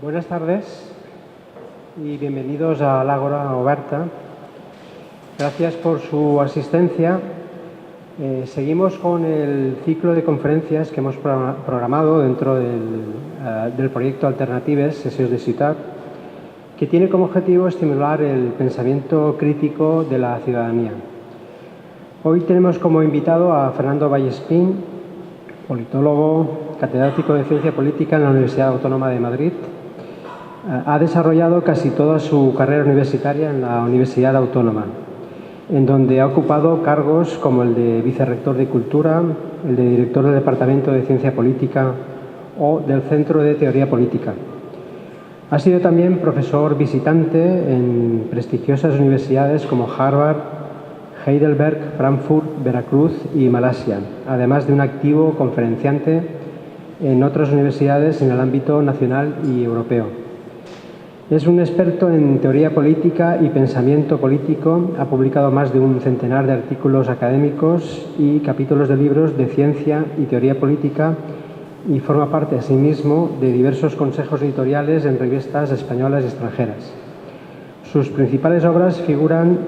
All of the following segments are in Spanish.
Buenas tardes y bienvenidos a l'Àgora Oberta. Gracias por su asistencia. Seguimos con el ciclo de conferencias que hemos programado dentro del proyecto Alternatives, Sesiones de Ciutat, que tiene como objetivo estimular el pensamiento crítico de la ciudadanía. Hoy tenemos como invitado a Fernando Vallespín, politólogo, catedrático de Ciencia Política en la Universidad Autónoma de Madrid. Ha desarrollado casi toda su carrera universitaria en la Universidad Autónoma, en donde ha ocupado cargos como el de vicerrector de Cultura, el de director del Departamento de Ciencia Política o del Centro de Teoría Política. Ha sido también profesor visitante en prestigiosas universidades como Harvard, Heidelberg, Frankfurt, Veracruz y Malasia, además de un activo conferenciante en otras universidades en el ámbito nacional y europeo. Es un experto en teoría política y pensamiento político. Ha publicado más de un centenar de artículos académicos y capítulos de libros de ciencia y teoría política y forma parte, asimismo, de diversos consejos editoriales en revistas españolas y extranjeras. Sus principales obras figuran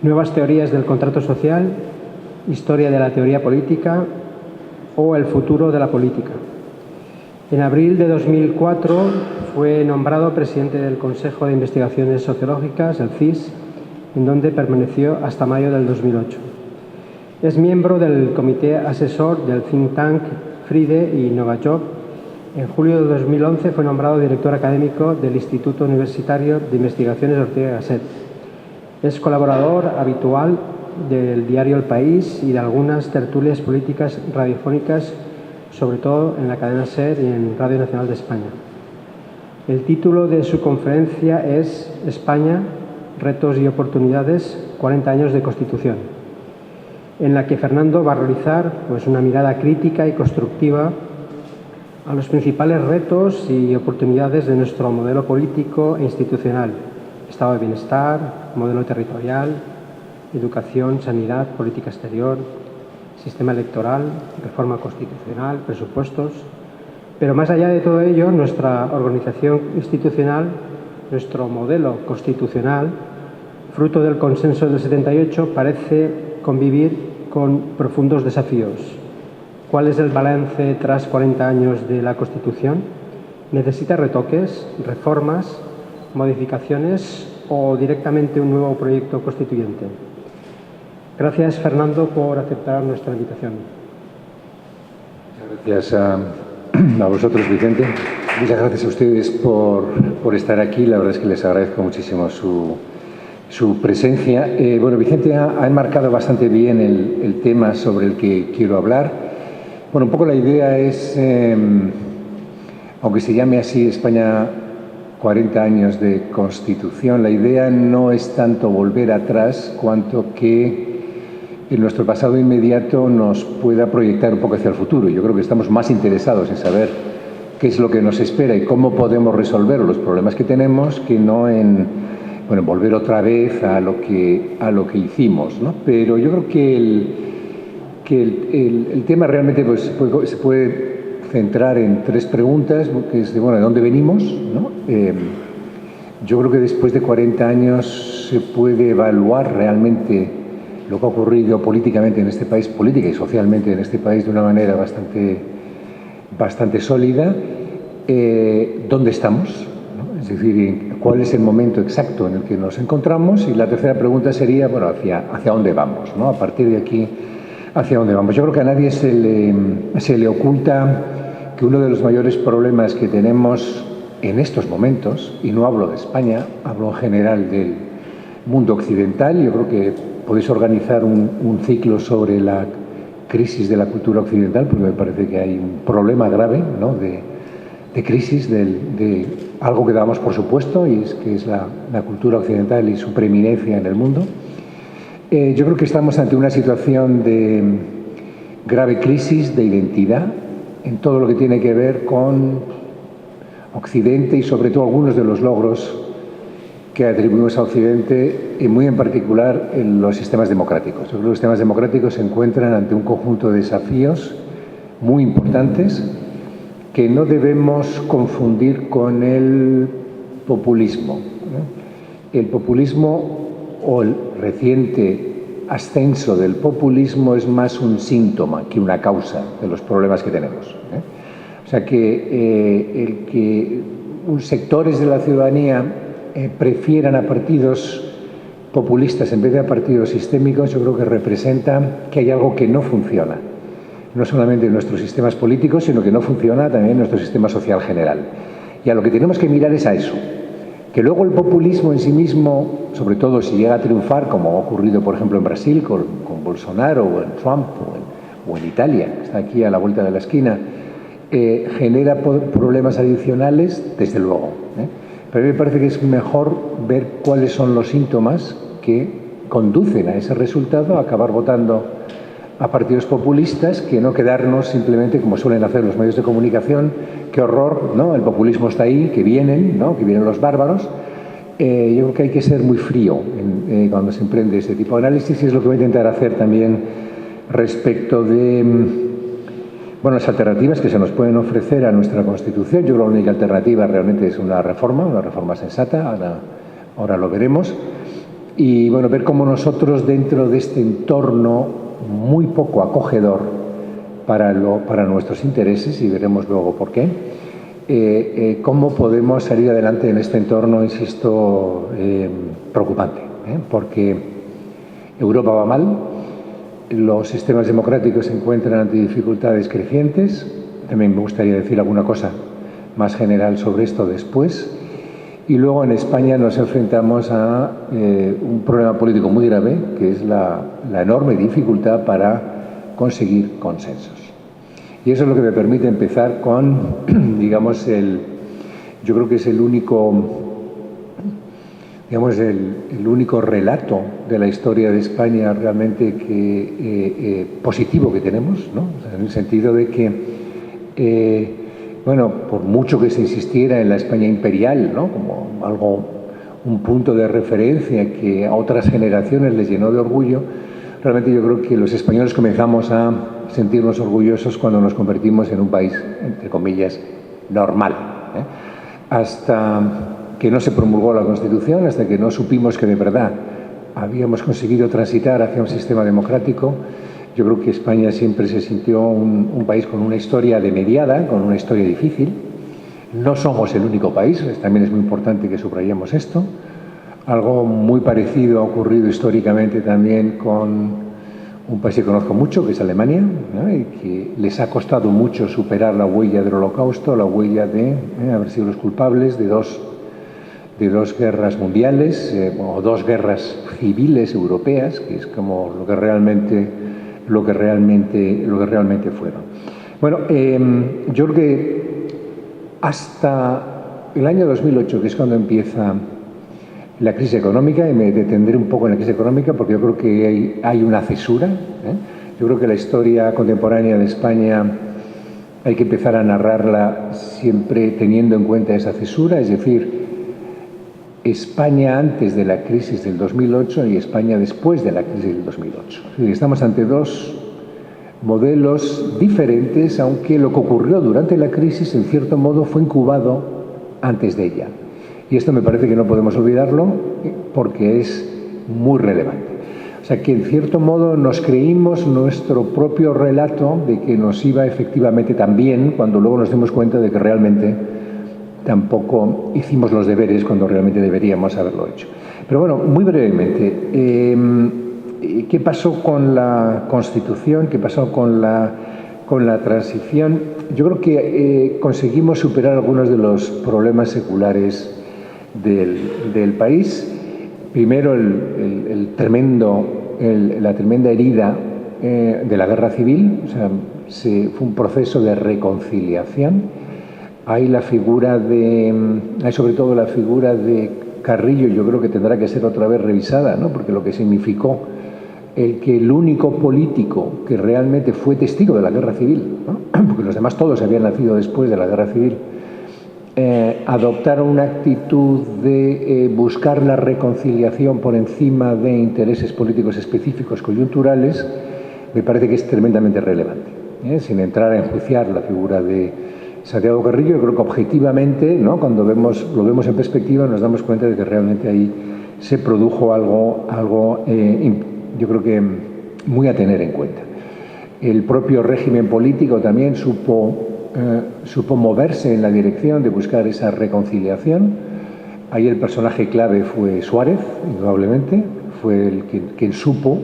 Nuevas teorías del contrato social, Historia de la teoría política o El futuro de la política. En abril de 2004 fue nombrado presidente del Consejo de Investigaciones Sociológicas, el CIS, en donde permaneció hasta mayo del 2008. Es miembro del comité asesor del think tank Fride y Novajob. En julio de 2011 fue nombrado director académico del Instituto Universitario de Investigaciones Ortega y Gasset. Es colaborador habitual del diario El País y de algunas tertulias políticas radiofónicas, sobre todo en la cadena SER y en Radio Nacional de España. El título de su conferencia es España, retos y oportunidades, 40 años de Constitución, en la que Fernando va a realizar una mirada crítica y constructiva a los principales retos y oportunidades de nuestro modelo político e institucional: estado de bienestar, modelo territorial, educación, sanidad, política exterior, sistema electoral, reforma constitucional, presupuestos. Pero más allá de todo ello, nuestra organización institucional, nuestro modelo constitucional, fruto del consenso del 78, parece convivir con profundos desafíos. ¿Cuál es el balance tras 40 años de la Constitución? ¿Necesita retoques, reformas, modificaciones o directamente un nuevo proyecto constituyente? Gracias, Fernando, por aceptar nuestra invitación. Muchas gracias a vosotros, Vicente. Muchas gracias a ustedes por estar aquí. La verdad es que les agradezco muchísimo su presencia. Bueno, Vicente ha enmarcado bastante bien el tema sobre el que quiero hablar. Bueno, un poco la idea es, aunque se llame así España 40 años de Constitución, la idea no es tanto volver atrás cuanto que en nuestro pasado inmediato nos pueda proyectar un poco hacia el futuro. Yo creo que estamos más interesados en saber qué es lo que nos espera y cómo podemos resolver los problemas que tenemos, que no en volver otra vez a lo que hicimos, ¿no? Pero yo creo que el tema realmente se puede centrar en tres preguntas, que es de dónde venimos, ¿no? Yo creo que después de 40 años se puede evaluar realmente lo que ha ocurrido políticamente en este país, política y socialmente en este país, de una manera bastante sólida. ¿Dónde estamos? ¿No? Es decir, ¿cuál es el momento exacto en el que nos encontramos? Y la tercera pregunta sería, ¿hacia dónde vamos? ¿No? A partir de aquí, ¿hacia dónde vamos? Yo creo que a nadie se le oculta que uno de los mayores problemas que tenemos en estos momentos, y no hablo de España, hablo en general del mundo occidental. Yo creo que podéis organizar un ciclo sobre la crisis de la cultura occidental, porque me parece que hay un problema grave, ¿no?, de crisis de algo que damos por supuesto, y que es la cultura occidental y su preeminencia en el mundo. Yo creo que estamos ante una situación de grave crisis de identidad en todo lo que tiene que ver con Occidente y sobre todo algunos de los logros que atribuimos a Occidente, y muy en particular en los sistemas democráticos. Yo creo que los sistemas democráticos se encuentran ante un conjunto de desafíos muy importantes que no debemos confundir con el populismo. El populismo o el reciente ascenso del populismo es más un síntoma que una causa de los problemas que tenemos. O sea que el que sectores de la ciudadanía prefieran a partidos populistas en vez de a partidos sistémicos, yo creo que representa que hay algo que no funciona, no solamente en nuestros sistemas políticos, sino que no funciona también en nuestro sistema social general. Y a lo que tenemos que mirar es a eso. Que luego el populismo en sí mismo, sobre todo si llega a triunfar, como ha ocurrido, por ejemplo, en Brasil con Bolsonaro, o en Trump, o en Italia, que está aquí a la vuelta de la esquina, genera problemas adicionales, desde luego. Pero a mí me parece que es mejor ver cuáles son los síntomas que conducen a ese resultado, a acabar votando a partidos populistas, que no quedarnos simplemente, como suelen hacer los medios de comunicación, qué horror, ¿no? El populismo está ahí, que vienen, ¿no? Que vienen los bárbaros. Yo creo que hay que ser muy frío cuando se emprende ese tipo de análisis, y es lo que voy a intentar hacer también respecto de las alternativas que se nos pueden ofrecer a nuestra Constitución. Yo creo que la única alternativa realmente es una reforma sensata, ahora lo veremos, y ver cómo nosotros, dentro de este entorno muy poco acogedor para nuestros intereses, y veremos luego por qué, cómo podemos salir adelante en este entorno, insisto, preocupante, porque Europa va mal, los sistemas democráticos se encuentran ante dificultades crecientes. También me gustaría decir alguna cosa más general sobre esto después. Y luego en España nos enfrentamos a un problema político muy grave, que es la enorme dificultad para conseguir consensos. Y eso es lo que me permite empezar con, digamos, yo creo que es el único relato de la historia de España realmente positivo que tenemos, ¿no? O sea, en el sentido de que, por mucho que se insistiera en la España imperial, ¿no? Como un punto de referencia que a otras generaciones les llenó de orgullo, realmente yo creo que los españoles comenzamos a sentirnos orgullosos cuando nos convertimos en un país, entre comillas, normal, hasta que no se promulgó la Constitución, hasta que no supimos que de verdad habíamos conseguido transitar hacia un sistema democrático. Yo creo que España siempre se sintió un país con una historia de mediada, con una historia difícil. No somos el único país, también es muy importante que subrayemos esto. Algo muy parecido ha ocurrido históricamente también con un país que conozco mucho, que es Alemania, ¿no? Y que les ha costado mucho superar la huella del Holocausto, la huella de haber sido los culpables de dos guerras mundiales, o dos guerras civiles europeas, que es como lo que realmente fueron. Yo creo que hasta el año 2008, que es cuando empieza la crisis económica, y me detendré un poco en la crisis económica porque yo creo que hay una cesura. Yo creo que la historia contemporánea de España hay que empezar a narrarla siempre teniendo en cuenta esa cesura, es decir, España antes de la crisis del 2008 y España después de la crisis del 2008. Estamos ante dos modelos diferentes, aunque lo que ocurrió durante la crisis, en cierto modo, fue incubado antes de ella. Y esto me parece que no podemos olvidarlo porque es muy relevante. O sea, que en cierto modo nos creímos nuestro propio relato de que nos iba efectivamente tan bien, cuando luego nos dimos cuenta de que realmente tampoco hicimos los deberes cuando realmente deberíamos haberlo hecho. Pero muy brevemente, ¿qué pasó con la Constitución? ¿Qué pasó con la transición? Yo creo que conseguimos superar algunos de los problemas seculares del país. Primero, la tremenda herida de la guerra civil. O sea, fue un proceso de reconciliación. Hay sobre todo la figura de Carrillo, yo creo que tendrá que ser otra vez revisada, ¿no? Porque lo que significó que el único político que realmente fue testigo de la guerra civil, ¿no? Porque los demás todos habían nacido después de la guerra civil, adoptaron una actitud de buscar la reconciliación por encima de intereses políticos específicos coyunturales, me parece que es tremendamente relevante, sin entrar a enjuiciar la figura de Santiago Carrillo, yo creo que objetivamente, ¿no?, cuando lo vemos en perspectiva, nos damos cuenta de que realmente ahí se produjo algo yo creo que muy a tener en cuenta. El propio régimen político también supo moverse en la dirección de buscar esa reconciliación. Ahí el personaje clave fue Suárez, indudablemente, fue quien supo,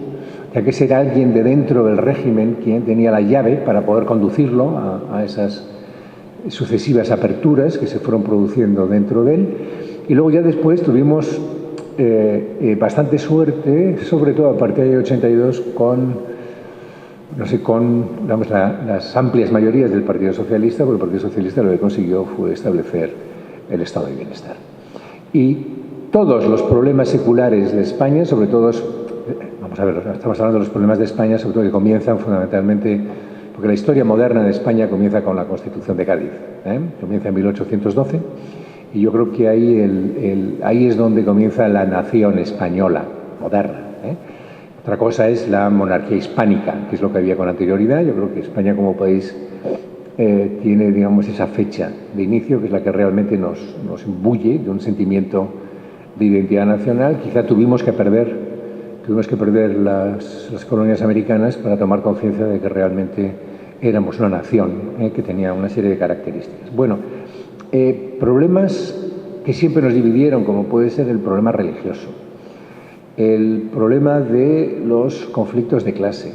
ya que era alguien de dentro del régimen quien tenía la llave para poder conducirlo a esas sucesivas aperturas que se fueron produciendo dentro de él. Y luego ya después tuvimos bastante suerte, sobre todo a partir del 82, con las amplias mayorías del Partido Socialista, porque el Partido Socialista lo que consiguió fue establecer el estado de bienestar. Y todos los problemas seculares de España, sobre todo, vamos a ver, estamos hablando de los problemas de España, sobre todo que comienzan fundamentalmente, porque la historia moderna de España comienza con la Constitución de Cádiz, comienza en 1812, y yo creo que ahí es donde comienza la nación española moderna. Otra cosa es la monarquía hispánica, que es lo que había con anterioridad. Yo creo que España como país tiene, digamos, esa fecha de inicio, que es la que realmente nos imbuye de un sentimiento de identidad nacional. Quizá tuvimos que perder las colonias americanas para tomar conciencia de que realmente éramos una nación que tenía una serie de características. Bueno, problemas que siempre nos dividieron, como puede ser el problema religioso, el problema de los conflictos de clase,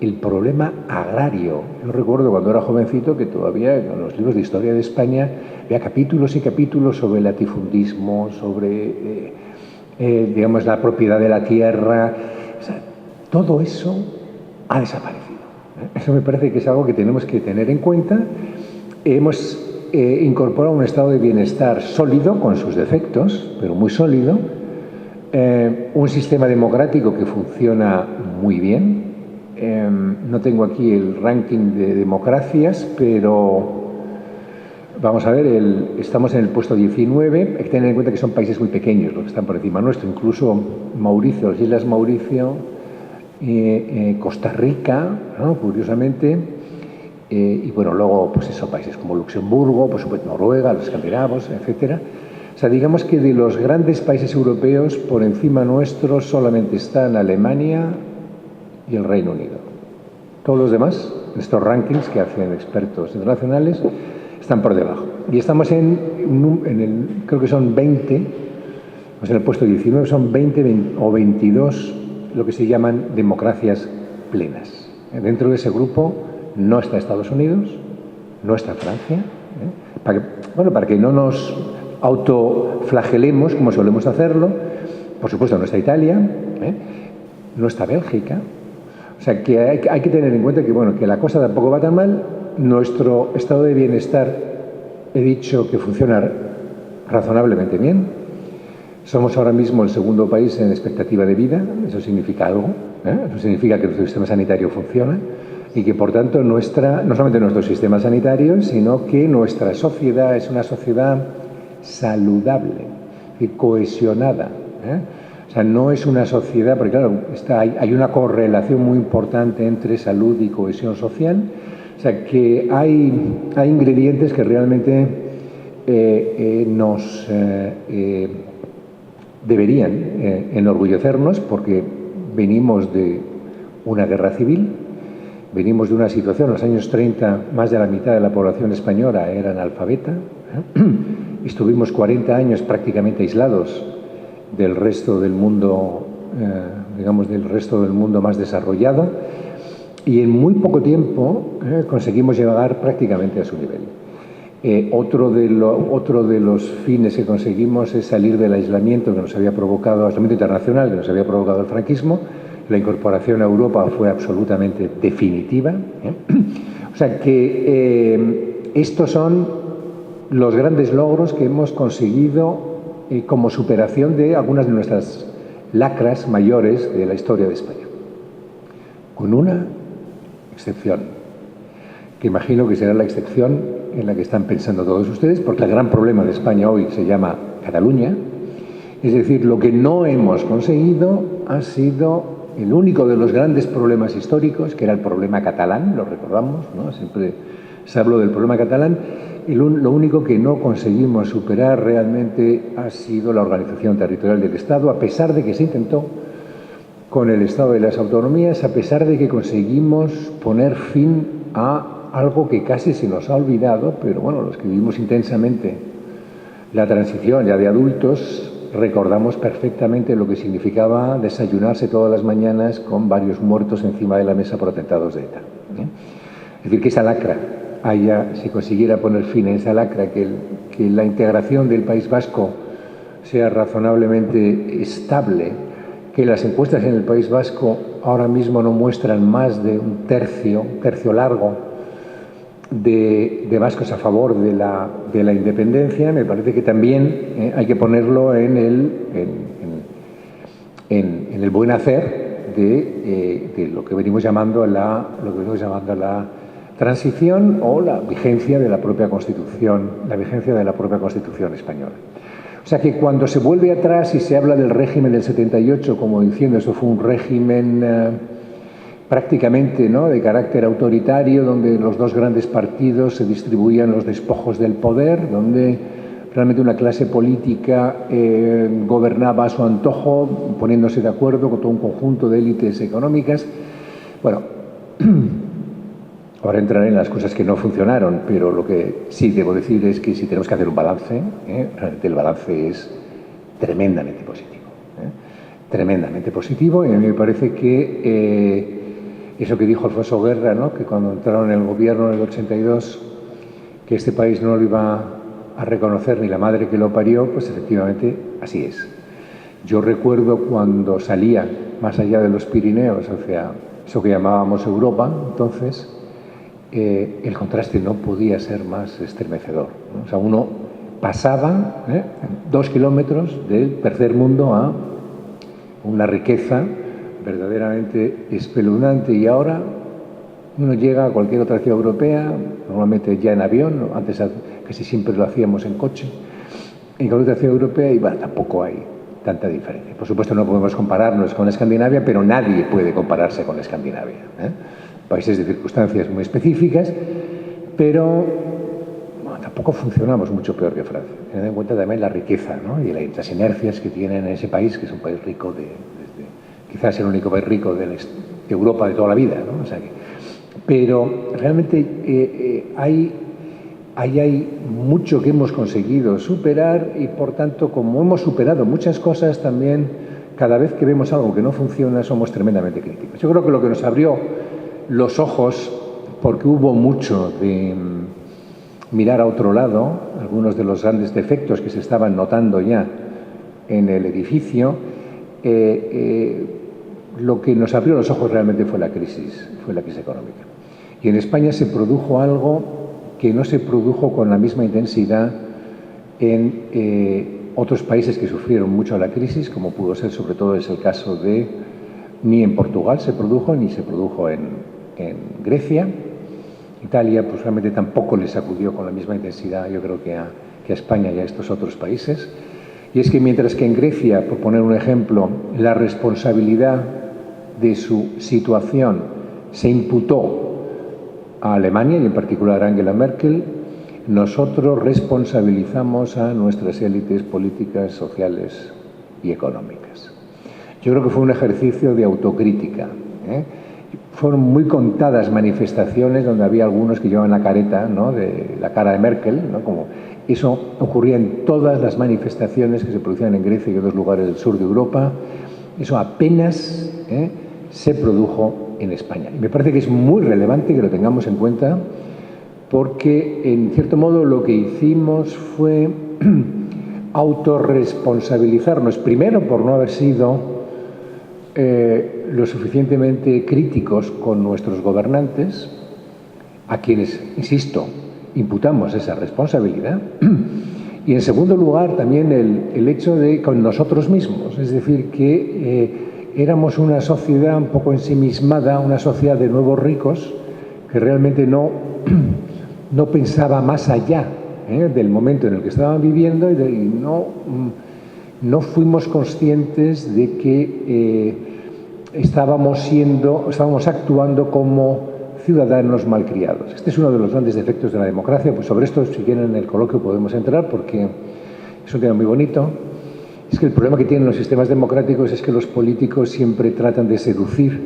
el problema agrario. Yo recuerdo cuando era jovencito que todavía en los libros de historia de España había capítulos y capítulos sobre el latifundismo, sobre digamos, la propiedad de la tierra. O sea, todo eso ha desaparecido. Eso me parece que es algo que tenemos que tener en cuenta. Hemos incorporado un estado de bienestar sólido, con sus defectos, pero muy sólido. Un sistema democrático que funciona muy bien. No tengo aquí el ranking de democracias, pero vamos a ver, estamos en el puesto 19. Hay que tener en cuenta que son países muy pequeños los que están por encima nuestro. Incluso Mauricio, las Islas Mauricio, Costa Rica, ¿no?, curiosamente, y bueno, luego pues eso, países como Luxemburgo, por supuesto Noruega, los escandinavos, etcétera. O sea, digamos que de los grandes países europeos, por encima nuestro solamente están Alemania y el Reino Unido. Todos los demás, estos rankings que hacen expertos internacionales, están por debajo. Y estamos creo que son 20, pues en el puesto 19 son 20 o 22 lo que se llaman democracias plenas. Dentro de ese grupo no está Estados Unidos, no está Francia, para que no nos autoflagelemos como solemos hacerlo. Por supuesto no está Italia, no está Bélgica. O sea que hay que tener en cuenta que, bueno, que la cosa tampoco va tan mal. Nuestro estado de bienestar, he dicho que funciona razonablemente bien. Somos ahora mismo el segundo país en expectativa de vida. Eso significa algo, Eso significa que nuestro sistema sanitario funciona y que, por tanto, no solamente nuestro sistema sanitario, sino que nuestra sociedad es una sociedad saludable y cohesionada. O sea, no es una sociedad, porque claro, hay una correlación muy importante entre salud y cohesión social. O sea, que hay ingredientes que realmente nos deberían enorgullecernos, porque venimos de una guerra civil, venimos de una situación, en los años 30, más de la mitad de la población española era analfabeta. Estuvimos 40 años prácticamente aislados del resto del mundo, digamos, del resto del mundo más desarrollado, y en muy poco tiempo conseguimos llegar prácticamente a su nivel. Otro de los fines que conseguimos es salir del aislamiento que nos había provocado, el aislamiento internacional que nos había provocado el franquismo. La incorporación a Europa fue absolutamente definitiva. O sea que estos son los grandes logros que hemos conseguido como superación de algunas de nuestras lacras mayores de la historia de España. Con una excepción, que imagino que será la excepción en la que están pensando todos ustedes, porque el gran problema de España hoy se llama Cataluña. Es decir, lo que no hemos conseguido ha sido el único de los grandes problemas históricos, que era el problema catalán, lo recordamos, ¿no? Siempre Se habló del problema catalán y lo único que no conseguimos superar realmente ha sido la organización territorial del Estado, a pesar de que se intentó con el Estado de las Autonomías, a pesar de que conseguimos poner fin a algo que casi se nos ha olvidado, pero bueno, los que vivimos intensamente la transición ya de adultos, recordamos perfectamente lo que significaba desayunarse todas las mañanas con varios muertos encima de la mesa por atentados de ETA. Es decir, que esa lacra si consiguiera poner fin a esa lacra, que la integración del País Vasco sea razonablemente estable, que las encuestas en el País Vasco ahora mismo no muestran más de un tercio largo de vascos a favor de la independencia, me parece que también hay que ponerlo en el buen hacer de lo que venimos llamando la transición o la vigencia de la propia Constitución, española. O sea que cuando se vuelve atrás y se habla del régimen del 78 como diciendo eso fue un régimen prácticamente, ¿no?, de carácter autoritario, donde los dos grandes partidos se distribuían los despojos del poder, donde realmente una clase política gobernaba a su antojo, poniéndose de acuerdo con todo un conjunto de élites económicas. Bueno, ahora entraré en las cosas que no funcionaron, pero lo que sí debo decir es que si tenemos que hacer un balance, realmente el balance es tremendamente positivo. Tremendamente positivo, y a mí me parece que eso que dijo Alfonso Guerra, ¿no?, que cuando entraron en el gobierno en el 82, que este país no lo iba a reconocer ni la madre que lo parió, pues efectivamente así es. Yo recuerdo cuando salía más allá de los Pirineos, hacia eso que llamábamos Europa, entonces, el contraste no podía ser más estremecedor, ¿no? O sea, uno pasaba 2 kilómetros del tercer mundo a una riqueza verdaderamente espeluznante, y ahora uno llega a cualquier otra ciudad europea, normalmente ya en avión, antes casi siempre lo hacíamos en coche, en cualquier otra ciudad europea, y bueno, tampoco hay tanta diferencia. Por supuesto no podemos compararnos con Escandinavia, pero nadie puede compararse con Escandinavia, países de circunstancias muy específicas, pero bueno, tampoco funcionamos mucho peor que Francia, teniendo en cuenta también la riqueza, ¿no?, y las inercias que tienen en ese país, que es un país rico quizás el único país rico de Europa de toda la vida, ¿no? O sea pero realmente hay mucho que hemos conseguido superar, y por tanto, como hemos superado muchas cosas, también cada vez que vemos algo que no funciona somos tremendamente críticos. Yo creo que lo que nos abrió los ojos, porque hubo mucho de mirar a otro lado, algunos de los grandes defectos que se estaban notando ya en el edificio, lo que nos abrió los ojos realmente fue la crisis económica. Y en España se produjo algo que no se produjo con la misma intensidad en otros países que sufrieron mucho la crisis, como pudo ser, sobre todo, es el caso ni en Portugal se produjo, ni se produjo en Grecia. Italia, pues realmente tampoco le sacudió con la misma intensidad, yo creo que a España y a estos otros países. Y es que mientras que en Grecia, por poner un ejemplo, la responsabilidad de su situación se imputó a Alemania y en particular a Angela Merkel, nosotros responsabilizamos a nuestras élites políticas, sociales y económicas. Yo creo que fue un ejercicio de autocrítica, Fueron muy contadas manifestaciones donde había algunos que llevaban la careta, ¿no?, de la cara de Merkel, ¿no?, como eso ocurría en todas las manifestaciones que se producían en Grecia y otros lugares del sur de Europa. Eso apenas se produjo en España. Y me parece que es muy relevante que lo tengamos en cuenta, porque en cierto modo lo que hicimos fue autorresponsabilizarnos, primero por no haber sido lo suficientemente críticos con nuestros gobernantes, a quienes, insisto, imputamos esa responsabilidad, y en segundo lugar también el hecho de con nosotros mismos, es decir, que éramos una sociedad un poco ensimismada, una sociedad de nuevos ricos que realmente no pensaba más allá del momento en el que estaban viviendo, y no fuimos conscientes de que estábamos actuando como ciudadanos malcriados. Este es uno de los grandes defectos de la democracia. Pues sobre esto, si quieren, en el coloquio podemos entrar, porque es un tema muy bonito. Es que el problema que tienen los sistemas democráticos es que los políticos siempre tratan de seducir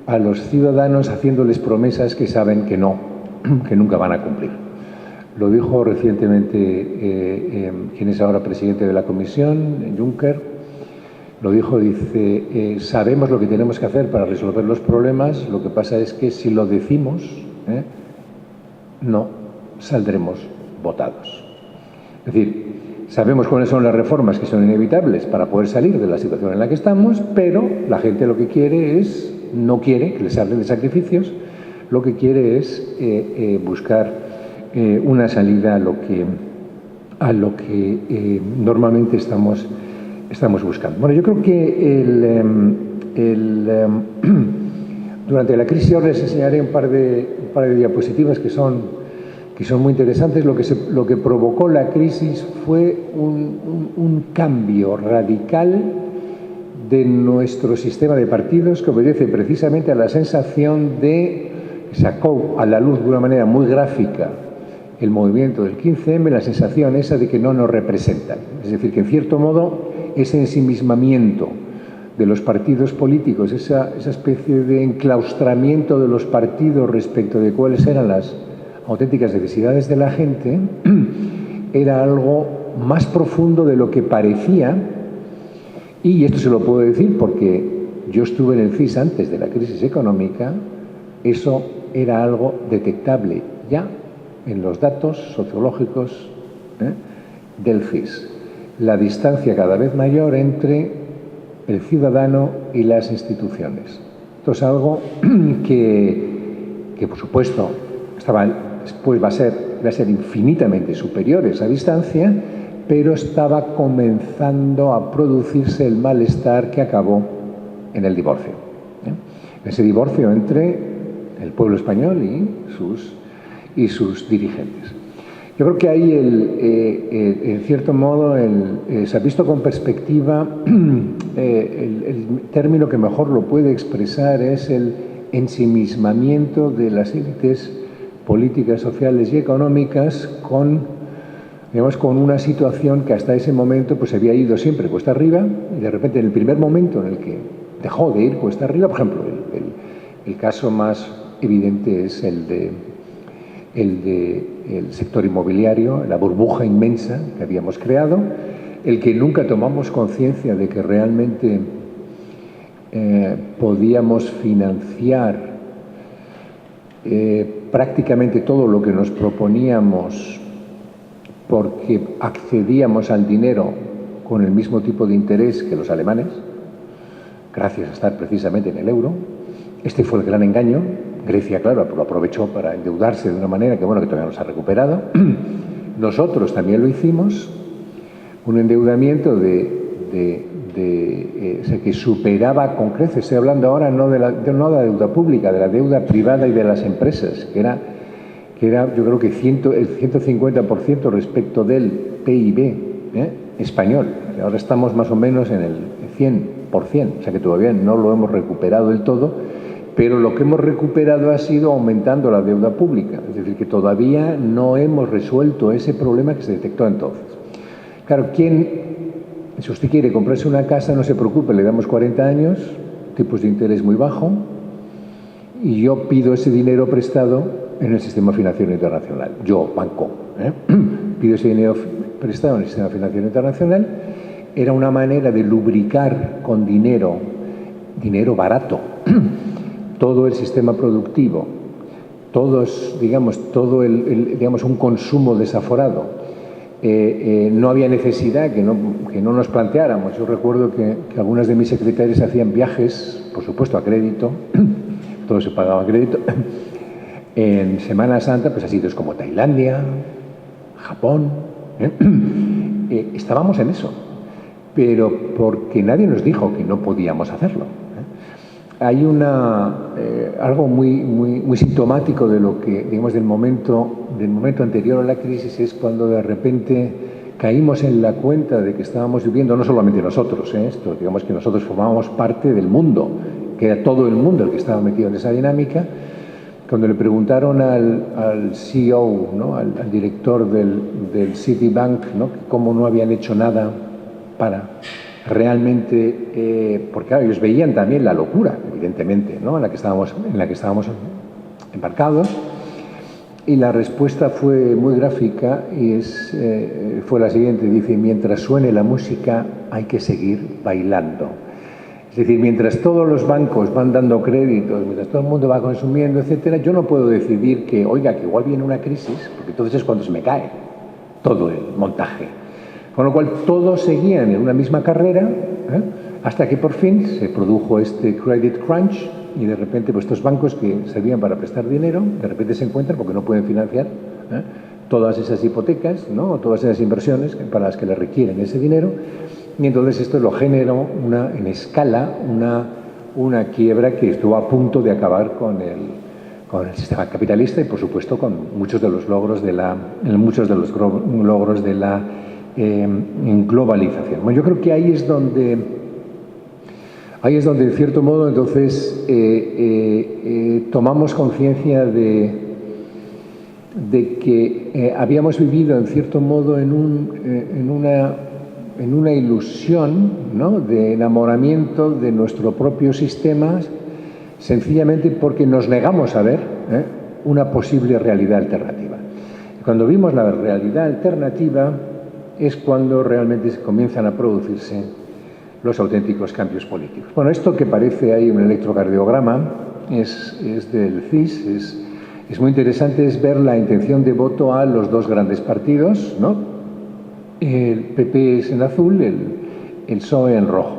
a los ciudadanos haciéndoles promesas que saben que no, que nunca van a cumplir. Lo dijo recientemente quien es ahora presidente de la Comisión, Juncker. Lo dijo, dice, sabemos lo que tenemos que hacer para resolver los problemas, lo que pasa es que si lo decimos, no saldremos votados. Es decir, sabemos cuáles son las reformas que son inevitables para poder salir de la situación en la que estamos, pero la gente lo que quiere es, no quiere que les hablen de sacrificios, lo que quiere es buscar una salida a lo que normalmente estamos buscando. Bueno, yo creo que durante la crisis, ahora les enseñaré un par de diapositivas que son muy interesantes. Lo que provocó la crisis fue un cambio radical de nuestro sistema de partidos, que obedece precisamente a la sensación de que sacó a la luz de una manera muy gráfica el movimiento del 15M, la sensación esa de que no nos representan. Es decir, que en cierto modo ese ensimismamiento de los partidos políticos, esa especie de enclaustramiento de los partidos respecto de cuáles eran las auténticas necesidades de la gente, era algo más profundo de lo que parecía. Y esto se lo puedo decir porque yo estuve en el CIS antes de la crisis económica. Eso era algo detectable ya en los datos sociológicos del CIS. La distancia cada vez mayor entre el ciudadano y las instituciones. Esto es algo que por supuesto, después va a ser infinitamente superior esa distancia, pero estaba comenzando a producirse el malestar que acabó en el divorcio. Ese divorcio entre el pueblo español y sus dirigentes. Yo creo que ahí, en cierto modo, se ha visto con perspectiva, el término que mejor lo puede expresar es el ensimismamiento de las élites políticas, sociales y económicas con una situación que hasta ese momento pues había ido siempre cuesta arriba, y de repente en el primer momento en el que dejó de ir cuesta arriba, por ejemplo, el caso más evidente es el sector inmobiliario, la burbuja inmensa que habíamos creado, el que nunca tomamos conciencia de que realmente podíamos financiar prácticamente todo lo que nos proponíamos porque accedíamos al dinero con el mismo tipo de interés que los alemanes, gracias a estar precisamente en el euro. Este fue el gran engaño. Grecia, claro, lo aprovechó para endeudarse de una manera que todavía no se ha recuperado. Nosotros también lo hicimos, un endeudamiento que superaba con creces. Estoy hablando ahora no de la deuda pública, de la deuda privada y de las empresas, que era yo creo que el 150% respecto del PIB español. Ahora estamos más o menos en el 100%, o sea que todavía no lo hemos recuperado del todo, pero lo que hemos recuperado ha sido aumentando la deuda pública. Es decir, que todavía no hemos resuelto ese problema que se detectó entonces. Claro, si usted quiere comprarse una casa, no se preocupe, le damos 40 años, tipos de interés muy bajo, y yo pido ese dinero prestado en el sistema financiero internacional. Yo, banco, pido ese dinero prestado en el sistema financiero internacional. Era una manera de lubricar con dinero barato, todo el sistema productivo, todo un consumo desaforado. No había necesidad que no nos planteáramos. Yo recuerdo que algunas de mis secretarias hacían viajes, por supuesto a crédito, todo se pagaba a crédito. En Semana Santa, pues a sitios como Tailandia, Japón. Estábamos en eso, pero porque nadie nos dijo que no podíamos hacerlo. Hay algo muy sintomático de lo que, del momento anterior a la crisis, es cuando de repente caímos en la cuenta de que estábamos viviendo, no solamente nosotros, esto, que nosotros formábamos parte del mundo, que era todo el mundo el que estaba metido en esa dinámica, Cuando le preguntaron al CEO, ¿no? al director del Citibank, ¿no? cómo no habían hecho nada para realmente, porque claro, ellos veían también la locura, evidentemente, ¿no? en la que estábamos embarcados, y la respuesta fue muy gráfica y fue la siguiente, dice: mientras suene la música hay que seguir bailando. Es decir, mientras todos los bancos van dando créditos, mientras todo el mundo va consumiendo, etcétera, yo no puedo decidir que, oiga, que igual viene una crisis, porque entonces es cuando se me cae todo el montaje. Con lo cual, todos seguían en una misma carrera, hasta que por fin se produjo este credit crunch y de repente pues, estos bancos que servían para prestar dinero, de repente se encuentran porque no pueden financiar todas esas hipotecas, ¿no? O todas esas inversiones para las que le requieren ese dinero. Y entonces esto lo generó en escala una quiebra que estuvo a punto de acabar con el sistema capitalista y, por supuesto, con muchos de los logros de la globalización. Bueno, yo creo que ahí es donde, en cierto modo, entonces tomamos conciencia de que habíamos vivido, en cierto modo, en una ilusión, ¿no? de enamoramiento de nuestro propio sistema, sencillamente porque nos negamos a ver una posible realidad alternativa. Cuando vimos la realidad alternativa es cuando realmente comienzan a producirse los auténticos cambios políticos. Bueno, esto que parece ahí un electrocardiograma es del CIS, es muy interesante, es ver la intención de voto a los dos grandes partidos, ¿no? El PP es en azul, el PSOE en rojo.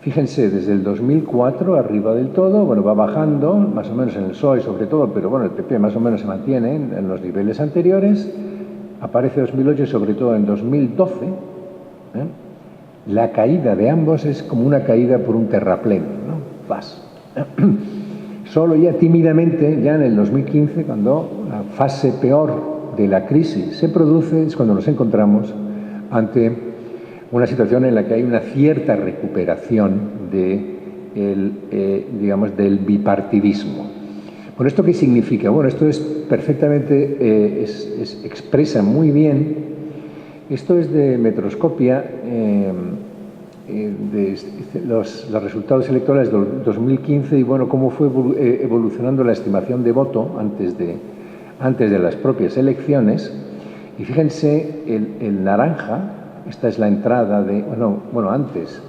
Fíjense, desde el 2004 arriba del todo, bueno, va bajando, más o menos en el PSOE sobre todo, pero bueno, el PP más o menos se mantiene en los niveles anteriores. Aparece 2008 y sobre todo en 2012, la caída de ambos es como una caída por un terraplén, ¿no? Vas. Solo ya tímidamente, ya en el 2015, cuando la fase peor de la crisis se produce, es cuando nos encontramos ante una situación en la que hay una cierta recuperación del bipartidismo. Bueno, ¿esto qué significa? Bueno, esto es perfectamente, expresa muy bien, esto es de Metroscopia, los resultados electorales del 2015 y bueno, cómo fue evolucionando la estimación de voto antes de las propias elecciones. Y fíjense, el naranja, esta es la entrada antes,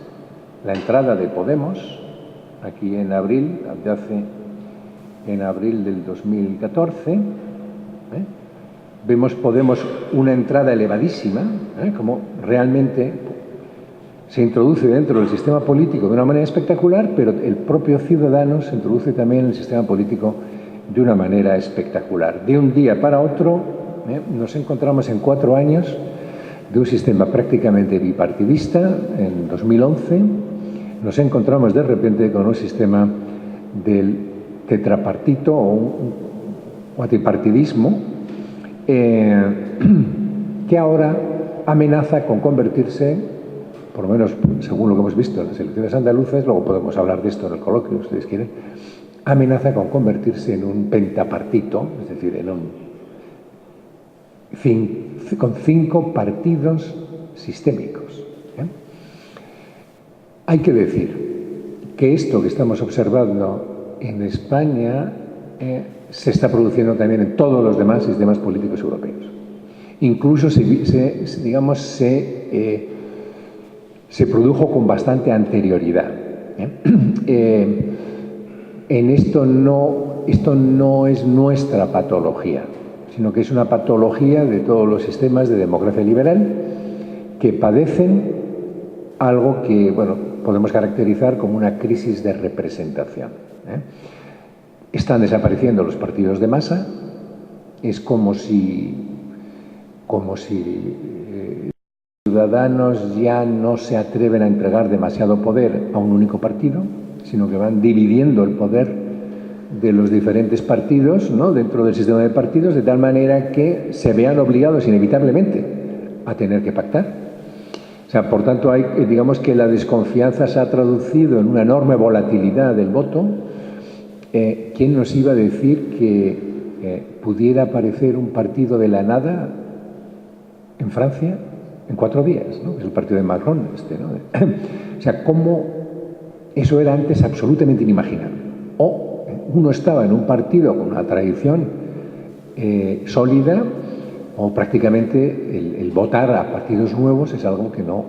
la entrada de Podemos, aquí en abril, en abril del 2014, vemos Podemos una entrada elevadísima, como realmente se introduce dentro del sistema político de una manera espectacular, pero el propio Ciudadanos se introduce también en el sistema político de una manera espectacular. De un día para otro, nos encontramos en 4 años de un sistema prácticamente bipartidista. En 2011 nos encontramos de repente con un sistema del tetrapartito o un cuatripartidismo que ahora amenaza con convertirse, por lo menos según lo que hemos visto en las elecciones andaluzas, luego podemos hablar de esto en el coloquio, si ustedes quieren, amenaza con convertirse en un pentapartito, es decir, con 5 partidos sistémicos. Hay que decir que esto que estamos observando en España se está produciendo también en todos los demás sistemas políticos europeos. Incluso se produjo con bastante anterioridad. Esto no es nuestra patología, sino que es una patología de todos los sistemas de democracia liberal que padecen algo que, bueno, podemos caracterizar como una crisis de representación. Están desapareciendo los partidos de masa, es como si ciudadanos ya no se atreven a entregar demasiado poder a un único partido, sino que van dividiendo el poder de los diferentes partidos, ¿no? dentro del sistema de partidos, de tal manera que se vean obligados inevitablemente a tener que pactar. O sea, por tanto, digamos que la desconfianza se ha traducido en una enorme volatilidad del voto, ¿quién nos iba a decir que pudiera aparecer un partido de la nada en Francia en 4 días, ¿no? Es el partido de Macron, ¿no? O sea, cómo eso era antes absolutamente inimaginable. O uno estaba en un partido con una tradición sólida, o prácticamente el votar a partidos nuevos es algo que no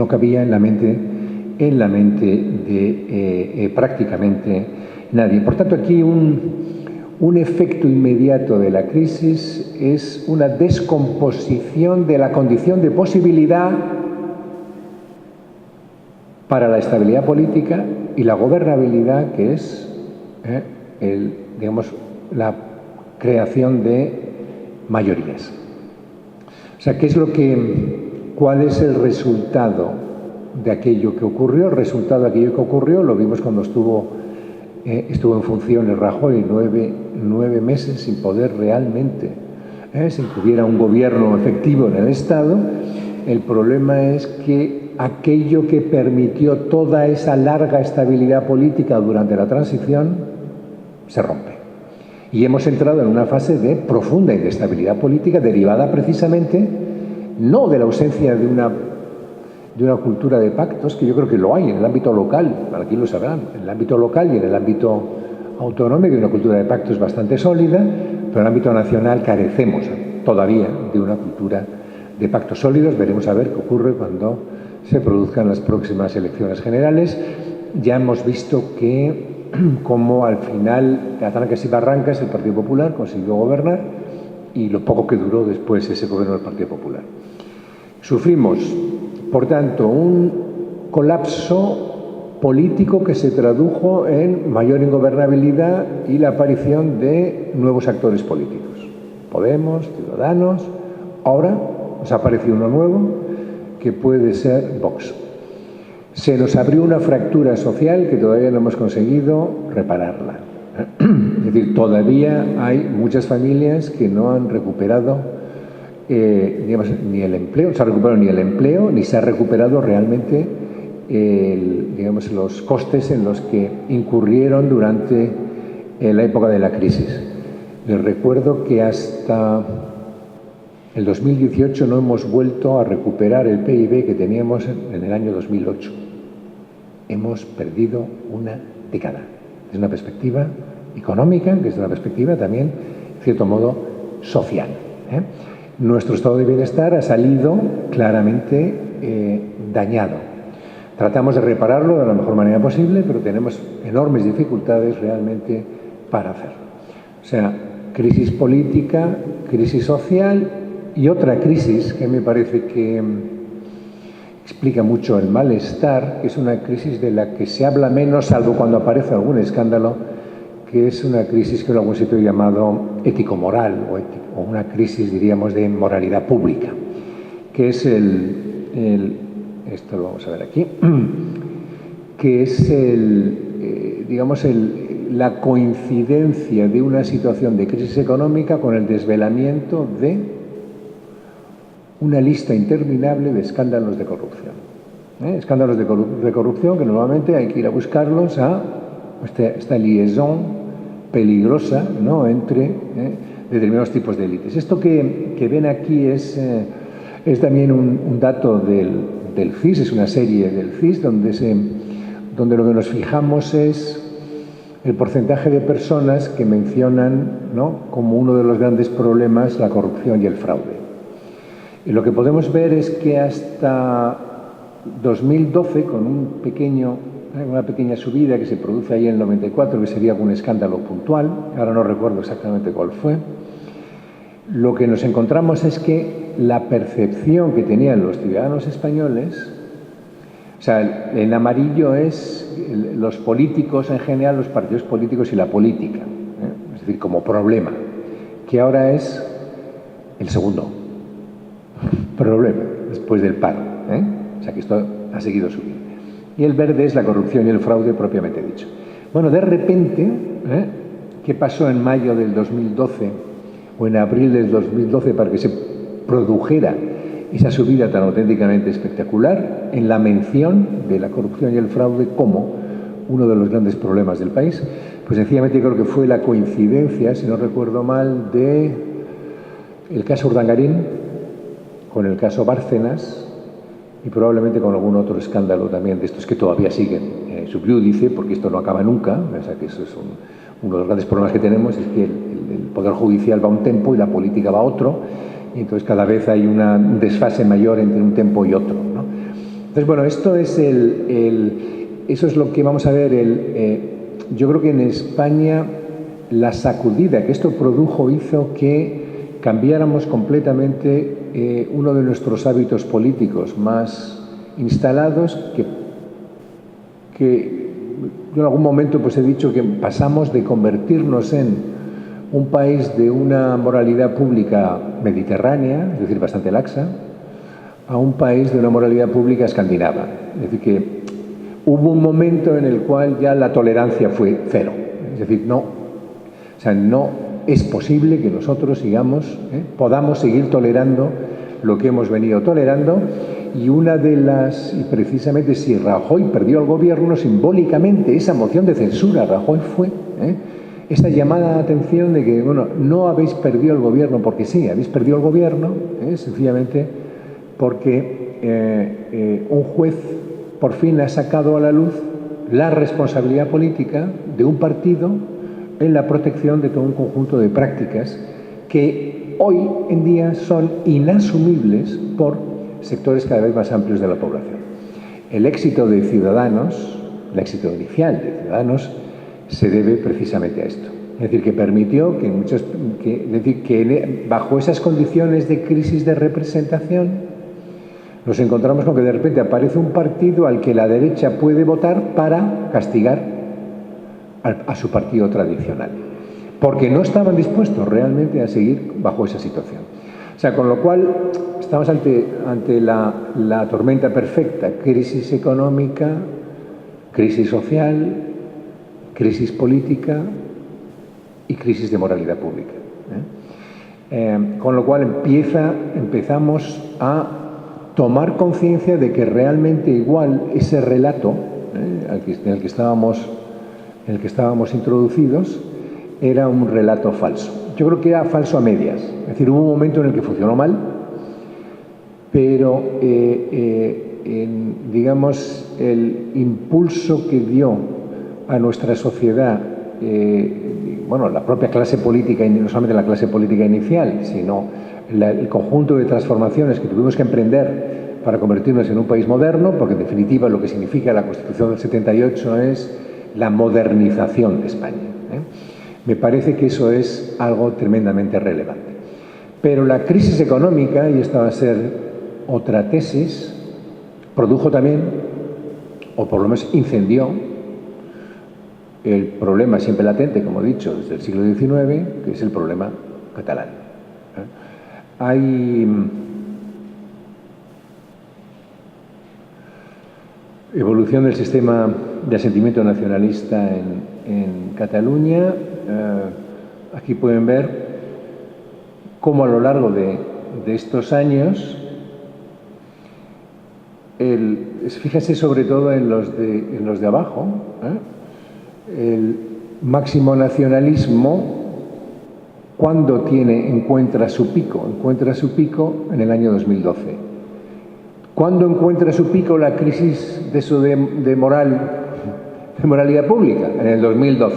cabía en la mente de prácticamente nadie. Por tanto, aquí un efecto inmediato de la crisis es una descomposición de la condición de posibilidad para la estabilidad política y la gobernabilidad, que es la creación de mayorías. O sea, ¿cuál es el resultado de aquello que ocurrió? El resultado de aquello que ocurrió lo vimos cuando estuvo en funciones Rajoy 9 meses sin poder realmente, sin que hubiera un gobierno efectivo en el Estado. El problema es que aquello que permitió toda esa larga estabilidad política durante la transición se rompe. Y hemos entrado en una fase de profunda inestabilidad política derivada precisamente no de la ausencia de una cultura de pactos, que yo creo que lo hay en el ámbito local, aquí lo sabrán, en el ámbito local y en el ámbito autonómico hay una cultura de pactos bastante sólida, pero en el ámbito nacional carecemos todavía de una cultura de pactos sólidos. Veremos a ver qué ocurre cuando se produzcan las próximas elecciones generales. Ya hemos visto que como al final, de ataques y barrancas, el Partido Popular consiguió gobernar y lo poco que duró después ese gobierno del Partido Popular. Sufrimos, por tanto, un colapso político que se tradujo en mayor ingobernabilidad y la aparición de nuevos actores políticos. Podemos, Ciudadanos, ahora nos aparece uno nuevo que puede ser Vox. Se nos abrió una fractura social que todavía no hemos conseguido repararla. Es decir, todavía hay muchas familias que no han recuperado ni el empleo, no se ha recuperado ni el empleo, ni se ha recuperado realmente los costes en los que incurrieron durante la época de la crisis. Les recuerdo que hasta el 2018 no hemos vuelto a recuperar el PIB que teníamos en el año 2008. Hemos perdido una década. Desde una perspectiva económica, desde una perspectiva también, en cierto modo, social. Nuestro estado de bienestar ha salido claramente dañado. Tratamos de repararlo de la mejor manera posible, pero tenemos enormes dificultades realmente para hacerlo. O sea, crisis política, crisis social y otra crisis que me parece que explica mucho el malestar, que es una crisis de la que se habla menos, salvo cuando aparece algún escándalo, que es una crisis que en algún sitio he llamado ético-moral o una crisis, diríamos, de moralidad pública, que es esto lo vamos a ver aquí, que es la coincidencia de una situación de crisis económica con el desvelamiento de una lista interminable de escándalos de corrupción. Escándalos de corrupción que normalmente hay que ir a buscarlos a esta liaison peligrosa, ¿no?, entre determinados tipos de élites. Esto que ven aquí es también un dato del CIS, es una serie del CIS donde lo que nos fijamos es el porcentaje de personas que mencionan, ¿no?, como uno de los grandes problemas la corrupción y el fraude. Y lo que podemos ver es que hasta 2012, con una pequeña subida que se produce ahí en el 94, que sería algún escándalo puntual, ahora no recuerdo exactamente cuál fue, lo que nos encontramos es que la percepción que tenían los ciudadanos españoles, o sea, en amarillo es los políticos en general, los partidos políticos y la política, es decir, como problema, que ahora es el segundo problema, después del paro. O sea que esto ha seguido subiendo. Y el verde es la corrupción y el fraude propiamente dicho. Bueno, de repente, ¿qué pasó en mayo del 2012 o en abril del 2012 para que se produjera esa subida tan auténticamente espectacular en la mención de la corrupción y el fraude como uno de los grandes problemas del país? Pues sencillamente creo que fue la coincidencia, si no recuerdo mal, de el caso Urdangarín con el caso Bárcenas y probablemente con algún otro escándalo también de estos que todavía siguen sub iudice, porque esto no acaba nunca. O sea, que eso es uno de los grandes problemas que tenemos, es que el Poder Judicial va a un tempo y la política va a otro, y entonces cada vez hay un desfase mayor entre un tempo y otro, ¿no? Entonces, bueno, esto es eso es lo que vamos a ver. Yo creo que en España la sacudida que esto produjo hizo que cambiáramos completamente uno de nuestros hábitos políticos más instalados, que yo en algún momento pues he dicho que pasamos de convertirnos en un país de una moralidad pública mediterránea, es decir, bastante laxa, a un país de una moralidad pública escandinava. Es decir, que hubo un momento en el cual ya la tolerancia fue cero. Es decir, no es posible que nosotros podamos seguir tolerando lo que hemos venido tolerando. Y precisamente si Rajoy perdió el gobierno, simbólicamente esa moción de censura a Rajoy fue esa llamada de atención de que, bueno, no habéis perdido el gobierno porque sí, habéis perdido el gobierno, sencillamente porque un juez por fin ha sacado a la luz la responsabilidad política de un partido en la protección de todo un conjunto de prácticas que hoy en día son inasumibles por sectores cada vez más amplios de la población. El éxito de Ciudadanos, el éxito inicial de Ciudadanos, se debe precisamente a esto. Es decir, que permitió que bajo esas condiciones de crisis de representación nos encontramos con que de repente aparece un partido al que la derecha puede votar para castigar a su partido tradicional, porque no estaban dispuestos realmente a seguir bajo esa situación. O sea, con lo cual estamos ante la tormenta perfecta: crisis económica, crisis social, crisis política y crisis de moralidad pública. Con lo cual empezamos a tomar conciencia de que realmente igual ese relato en el que estábamos introducidos era un relato falso. Yo creo que era falso a medias. Es decir, hubo un momento en el que funcionó mal, pero digamos, el impulso que dio a nuestra sociedad, la propia clase política, y no solamente la clase política inicial, sino el conjunto de transformaciones que tuvimos que emprender para convertirnos en un país moderno, porque en definitiva lo que significa la Constitución del 78 es la modernización de España. Me parece que eso es algo tremendamente relevante. Pero la crisis económica, y esta va a ser otra tesis, produjo también, o por lo menos incendió, el problema siempre latente, como he dicho, desde el siglo XIX, que es el problema catalán. Hay evolución del sistema de asentimiento nacionalista en Cataluña. Aquí pueden ver cómo a lo largo de estos años, fíjense sobre todo en los de abajo, el máximo nacionalismo, ¿cuándo encuentra su pico? Encuentra su pico en el año 2012. ¿Cuándo encuentra su pico la crisis de moralidad pública? En el 2012.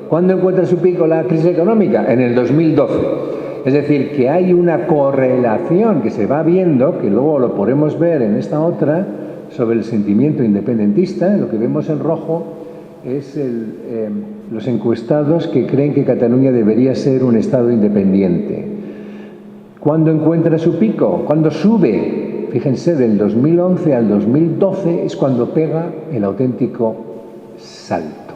¿Cuándo encuentra su pico la crisis económica? En el 2012. Es decir, que hay una correlación que se va viendo, que luego lo podemos ver en esta otra, sobre el sentimiento independentista. Lo que vemos en rojo es los encuestados que creen que Cataluña debería ser un Estado independiente. ¿Cuándo encuentra su pico? ¿Cuándo sube? Fíjense, del 2011 al 2012 es cuando pega el auténtico salto.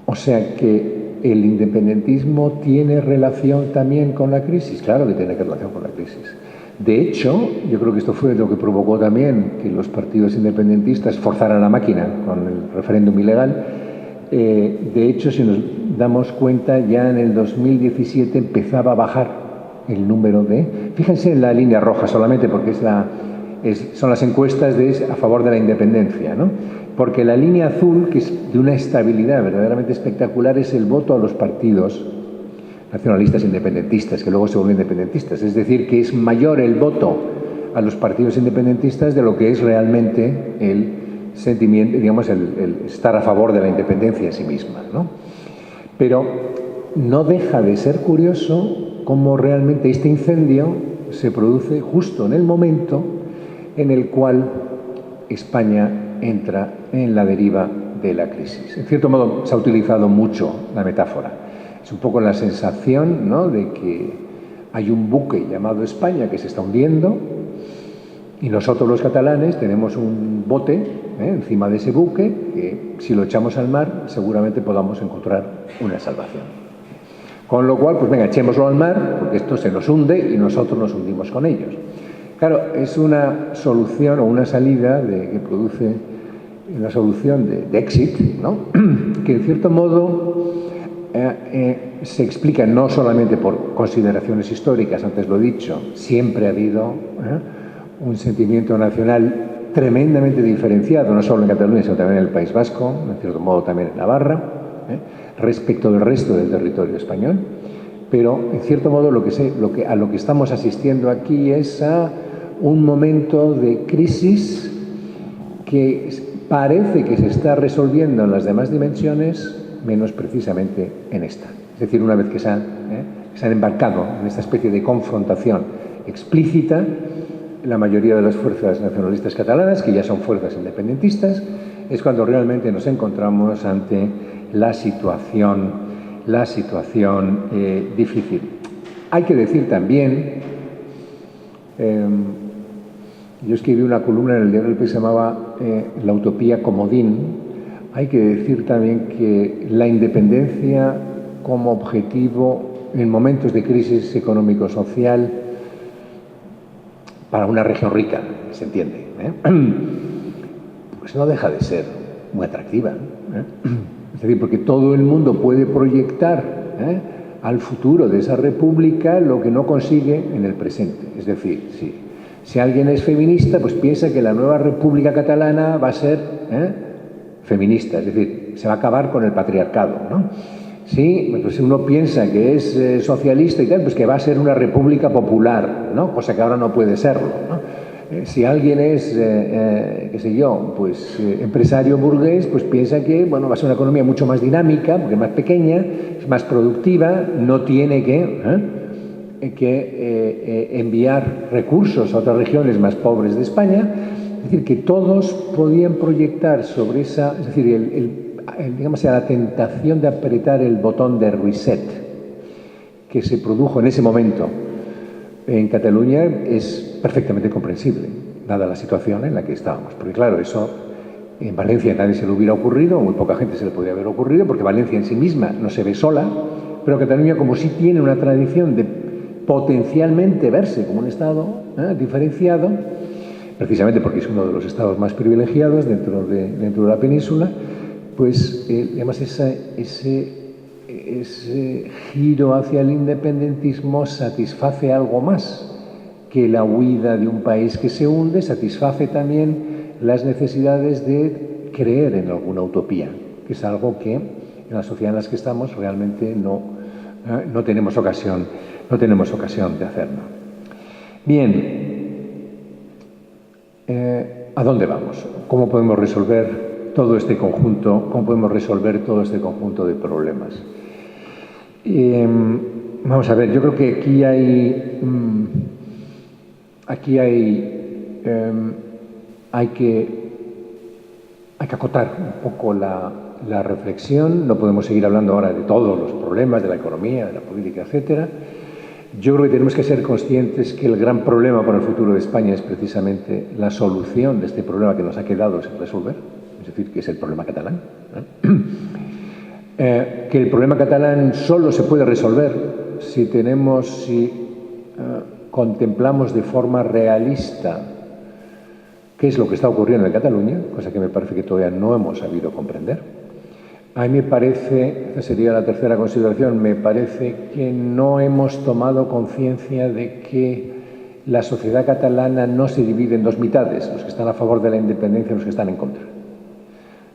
O sea que el independentismo tiene relación también con la crisis. Claro que tiene relación con la crisis. De hecho, yo creo que esto fue lo que provocó también que los partidos independentistas forzaran la máquina con el referéndum ilegal. De hecho, si nos damos cuenta, ya en el 2017 empezaba a bajar el número fíjense en la línea roja solamente, porque son las encuestas a favor de la independencia, ¿no? Porque la línea azul, que es de una estabilidad verdaderamente espectacular, es el voto a los partidos nacionalistas independentistas, que luego se vuelven independentistas. Es decir, que es mayor el voto a los partidos independentistas de lo que es realmente el sentimiento, digamos, el estar a favor de la independencia en sí misma, ¿no? Pero no deja de ser curioso cómo realmente este incendio se produce justo en el momento en el cual España entra en la deriva de la crisis. En cierto modo, se ha utilizado mucho la metáfora. Es un poco la sensación, ¿no?, de que hay un buque llamado España que se está hundiendo y nosotros los catalanes tenemos un bote encima de ese buque que, si lo echamos al mar, seguramente podamos encontrar una salvación. Con lo cual, pues venga, echémoslo al mar, porque esto se nos hunde y nosotros nos hundimos con ellos. Claro, es una solución o una salida que produce una solución de exit, ¿no?, que en cierto modo se explica no solamente por consideraciones históricas, antes lo he dicho, siempre ha habido un sentimiento nacional tremendamente diferenciado, no solo en Cataluña, sino también en el País Vasco, en cierto modo también en Navarra, respecto del resto del territorio español. Pero, en cierto modo, a lo que estamos asistiendo aquí es a un momento de crisis que parece que se está resolviendo en las demás dimensiones, menos precisamente en esta. Es decir, una vez que se han embarcado en esta especie de confrontación explícita, la mayoría de las fuerzas nacionalistas catalanas, que ya son fuerzas independentistas, es cuando realmente nos encontramos ante la situación difícil. Hay que decir también, yo escribí una columna en el diario que se llamaba La utopía comodín. Hay que decir también que la independencia como objetivo en momentos de crisis económico-social para una región rica, se entiende, pues no deja de ser muy atractiva. Es decir, porque todo el mundo puede proyectar al futuro de esa república lo que no consigue en el presente. Es decir, si alguien es feminista, pues piensa que la nueva República Catalana va a ser feminista, es decir, se va a acabar con el patriarcado, ¿no? Sí, pues uno piensa que es socialista y tal, pues que va a ser una república popular, ¿no?, cosa que ahora no puede serlo, ¿no? Si alguien es, qué sé yo, pues empresario burgués, pues piensa que, bueno, va a ser una economía mucho más dinámica, porque es más pequeña, es más productiva, no tiene que enviar recursos a otras regiones más pobres de España. Es decir, que todos podían proyectar sobre esa, es decir, digamos, la tentación de apretar el botón de reset que se produjo en ese momento en Cataluña es perfectamente comprensible, dada la situación en la que estábamos. Porque claro, eso en Valencia nadie se le hubiera ocurrido, o muy poca gente se le podría haber ocurrido, porque Valencia en sí misma no se ve sola, pero Cataluña, como sí tiene una tradición de potencialmente verse como un Estado diferenciado, precisamente porque es uno de los estados más privilegiados dentro de la península, pues además ese giro hacia el independentismo satisface algo más que la huida de un país que se hunde, satisface también las necesidades de creer en alguna utopía, que es algo que en la sociedad en la que estamos realmente no tenemos ocasión de hacerlo. Bien, ¿a dónde vamos? ¿Cómo podemos resolver todo este conjunto? ¿Cómo podemos resolver todo este conjunto de problemas? Vamos a ver, yo creo que hay que acotar un poco la reflexión. No podemos seguir hablando ahora de todos los problemas de la economía, de la política, etcétera. Yo creo que tenemos que ser conscientes que el gran problema para el futuro de España es precisamente la solución de este problema que nos ha quedado sin resolver, es decir, que es el problema catalán. Que el problema catalán solo se puede resolver si contemplamos de forma realista qué es lo que está ocurriendo en Cataluña, cosa que me parece que todavía no hemos sabido comprender. A mí me parece, esta sería la tercera consideración, me parece que no hemos tomado conciencia de que la sociedad catalana no se divide en dos mitades, los que están a favor de la independencia y los que están en contra.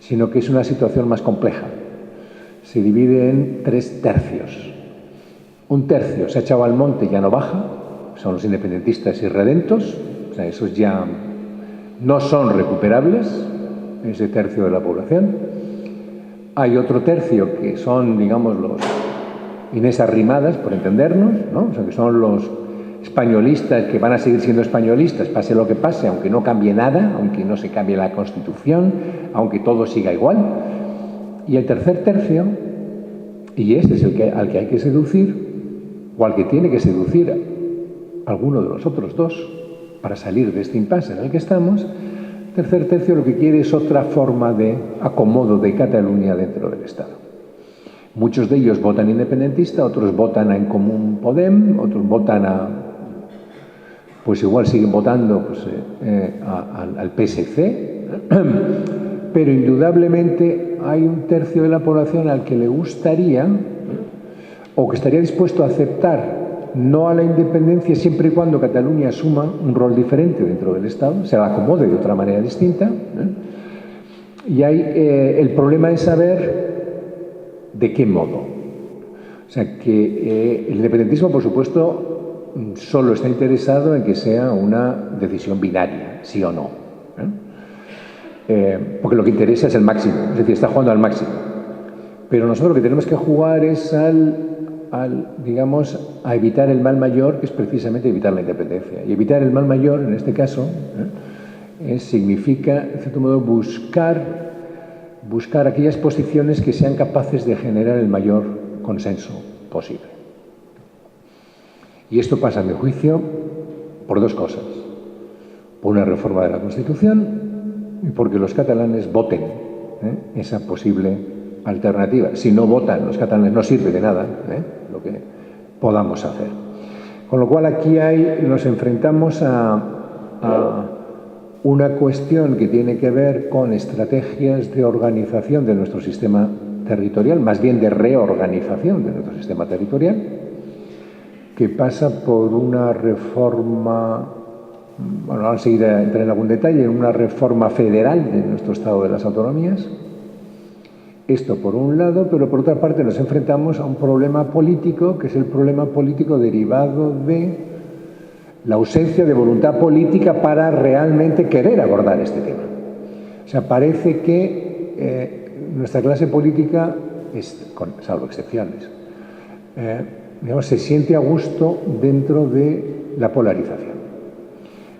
sino que es una situación más compleja. Se divide en 3 tercios. Un tercio se ha echado al monte y ya no baja, son los independentistas irredentos, o sea, esos ya no son recuperables, ese tercio de la población. Hay otro tercio que son, digamos, los Inés Arrimadas, por entendernos, ¿no? O sea, que son los españolistas que van a seguir siendo españolistas, pase lo que pase, aunque no cambie nada, aunque no se cambie la Constitución, aunque todo siga igual. Y el tercer tercio, y este es al que hay que seducir, o al que tiene que seducir alguno de los otros dos para salir de este impasse en el que estamos, el tercer tercio lo que quiere es otra forma de acomodo de Cataluña dentro del Estado. Muchos de ellos votan independentista, otros votan a En Comú Podem, otros votan pues igual siguen votando pues, al PSC, pero indudablemente hay un tercio de la población al que le gustaría o que estaría dispuesto a aceptar no a la independencia siempre y cuando Cataluña asuma un rol diferente dentro del Estado, se la acomode de otra manera distinta. Y el problema es saber de qué modo. O sea, que el independentismo, por supuesto, solo está interesado en que sea una decisión binaria, sí o no. Porque lo que interesa es el máximo, es decir, está jugando al máximo. Pero nosotros lo que tenemos que jugar es digamos, a evitar el mal mayor, que es precisamente evitar la independencia. Y evitar el mal mayor, en este caso, significa, en cierto modo, buscar aquellas posiciones que sean capaces de generar el mayor consenso posible. Y esto pasa, a mi juicio, por 2 cosas. Por una reforma de la Constitución y porque los catalanes voten esa posible alternativa. Si no votan los catalanes no sirve de nada lo que podamos hacer. Con lo cual aquí nos enfrentamos a una cuestión que tiene que ver con estrategias de organización de nuestro sistema territorial, más bien de reorganización de nuestro sistema territorial, que pasa por una reforma, bueno, ahora enseguida entraré en algún detalle, una reforma federal de nuestro Estado de las Autonomías. Esto por un lado, pero por otra parte nos enfrentamos a un problema político, que es el problema político derivado de la ausencia de voluntad política para realmente querer abordar este tema. O sea, parece que nuestra clase política, salvo excepciones, digamos, se siente a gusto dentro de la polarización.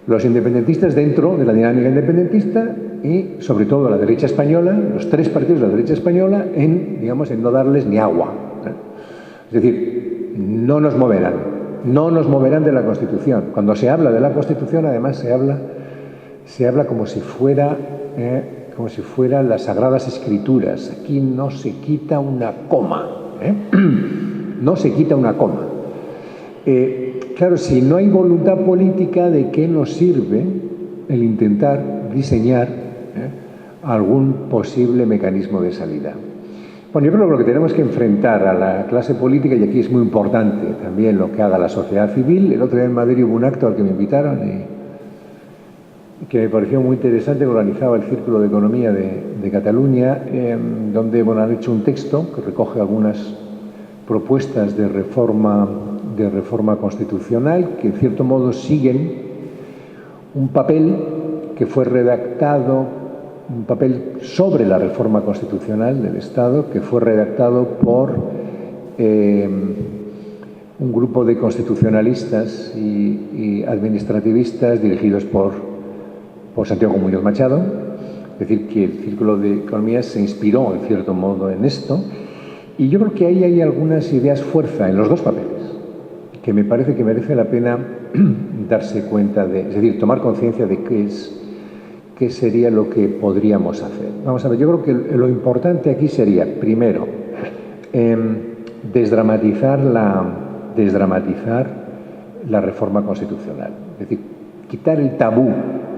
Los independentistas dentro de la dinámica independentista y, sobre todo, la derecha española, los 3 partidos de la derecha española, en no darles ni agua. Es decir, no nos moverán de la Constitución. Cuando se habla de la Constitución, además, se habla como si fueran las Sagradas Escrituras. Aquí no se quita una coma. No se quita una coma. Claro, si no hay voluntad política, ¿de qué nos sirve el intentar diseñar algún posible mecanismo de salida? Bueno, yo creo que lo que tenemos que enfrentar a la clase política, y aquí es muy importante también lo que haga la sociedad civil. El otro día en Madrid hubo un acto al que me invitaron y que me pareció muy interesante, que organizaba el Círculo de Economía de Cataluña, donde han hecho un texto que recoge algunas propuestas de reforma constitucional que en cierto modo siguen un papel que fue redactado, un papel sobre la reforma constitucional del Estado que fue redactado por un grupo de constitucionalistas y administrativistas dirigidos por Santiago Muñoz Machado. Es decir, que el Círculo de Economía se inspiró en cierto modo en esto, y yo creo que ahí hay algunas ideas fuerza en los 2 papeles que me parece que merece la pena darse cuenta es decir, tomar conciencia de qué sería lo que podríamos hacer. Vamos a ver, yo creo que lo importante aquí sería, primero, desdramatizar la reforma constitucional. Es decir, quitar el tabú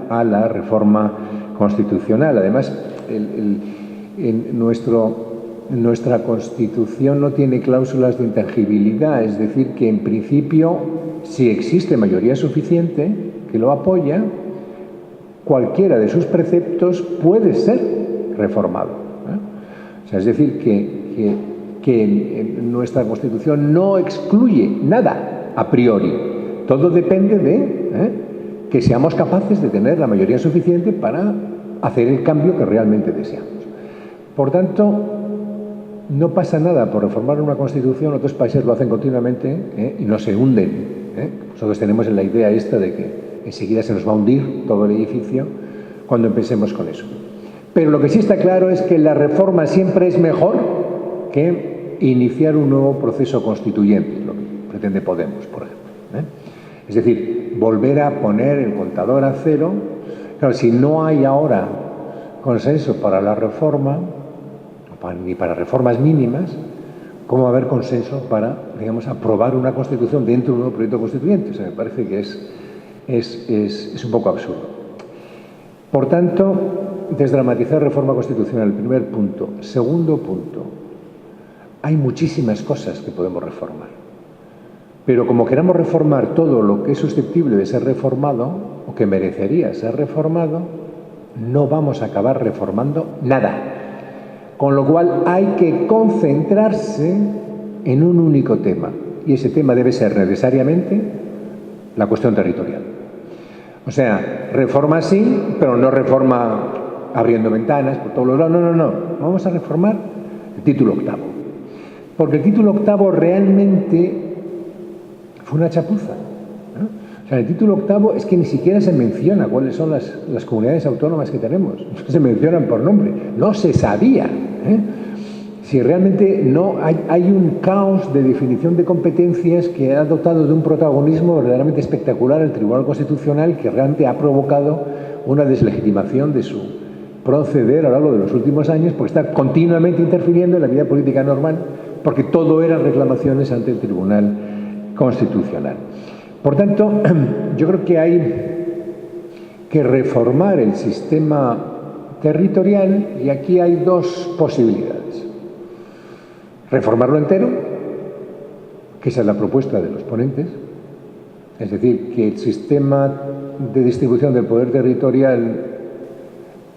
a la reforma constitucional. Además, nuestra Constitución no tiene cláusulas de intangibilidad, es decir, que en principio, si existe mayoría suficiente que lo apoya, cualquiera de sus preceptos puede ser reformado. O sea, es decir, que nuestra Constitución no excluye nada a priori. Todo depende de que seamos capaces de tener la mayoría suficiente para hacer el cambio que realmente deseamos. Por tanto, no pasa nada por reformar una Constitución, otros países lo hacen continuamente y no se hunden. Nosotros tenemos la idea esta de que enseguida se nos va a hundir todo el edificio cuando empecemos con eso. Pero lo que sí está claro es que la reforma siempre es mejor que iniciar un nuevo proceso constituyente, lo que pretende Podemos, por ejemplo. Es decir, volver a poner el contador a cero. Claro, si no hay ahora consenso para la reforma, ni para reformas mínimas, ¿cómo va a haber consenso para, digamos, aprobar una Constitución dentro de un nuevo proyecto constituyente? O sea, me parece que es un poco absurdo. Por tanto, desdramatizar reforma constitucional, primer punto. Segundo punto, hay muchísimas cosas que podemos reformar. Pero como queramos reformar todo lo que es susceptible de ser reformado, o que merecería ser reformado, no vamos a acabar reformando nada. Con lo cual hay que concentrarse en un único tema. Y ese tema debe ser necesariamente la cuestión territorial. O sea, reforma sí, pero no reforma abriendo ventanas por todos los lados. No. Vamos a reformar el título octavo. Porque el título octavo realmente fue una chapuza. O sea, en el título octavo es que ni siquiera se menciona cuáles son las comunidades autónomas que tenemos. No se mencionan por nombre. No se sabía. Si realmente no hay un caos de definición de competencias que ha dotado de un protagonismo verdaderamente espectacular al Tribunal Constitucional, que realmente ha provocado una deslegitimación de su proceder a lo largo de los últimos años, porque está continuamente interfiriendo en la vida política normal, porque todo eran reclamaciones ante el Tribunal Constitucional. Por tanto, yo creo que hay que reformar el sistema territorial y aquí hay dos posibilidades. Reformarlo entero, que esa es la propuesta de los ponentes, es decir, que el sistema de distribución del poder territorial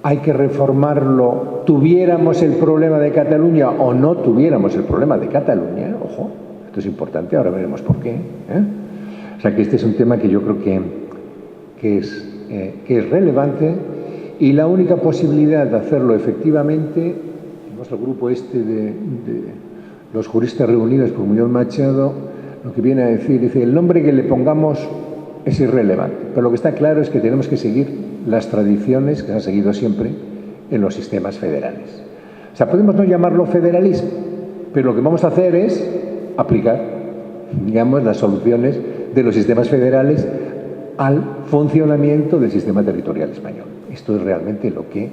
hay que reformarlo, tuviéramos el problema de Cataluña o no tuviéramos el problema de Cataluña. Ojo, esto es importante, ahora veremos por qué. O sea que este es un tema que yo creo que es relevante, y la única posibilidad de hacerlo efectivamente, tenemos el grupo este de los juristas reunidos por Muñoz Machado, lo que viene a decir, dice, el nombre que le pongamos es irrelevante, pero lo que está claro es que tenemos que seguir las tradiciones que se han seguido siempre en los sistemas federales. O sea, podemos no llamarlo federalismo, pero lo que vamos a hacer es aplicar, digamos, las soluciones de los sistemas federales al funcionamiento del sistema territorial español. Esto es realmente lo que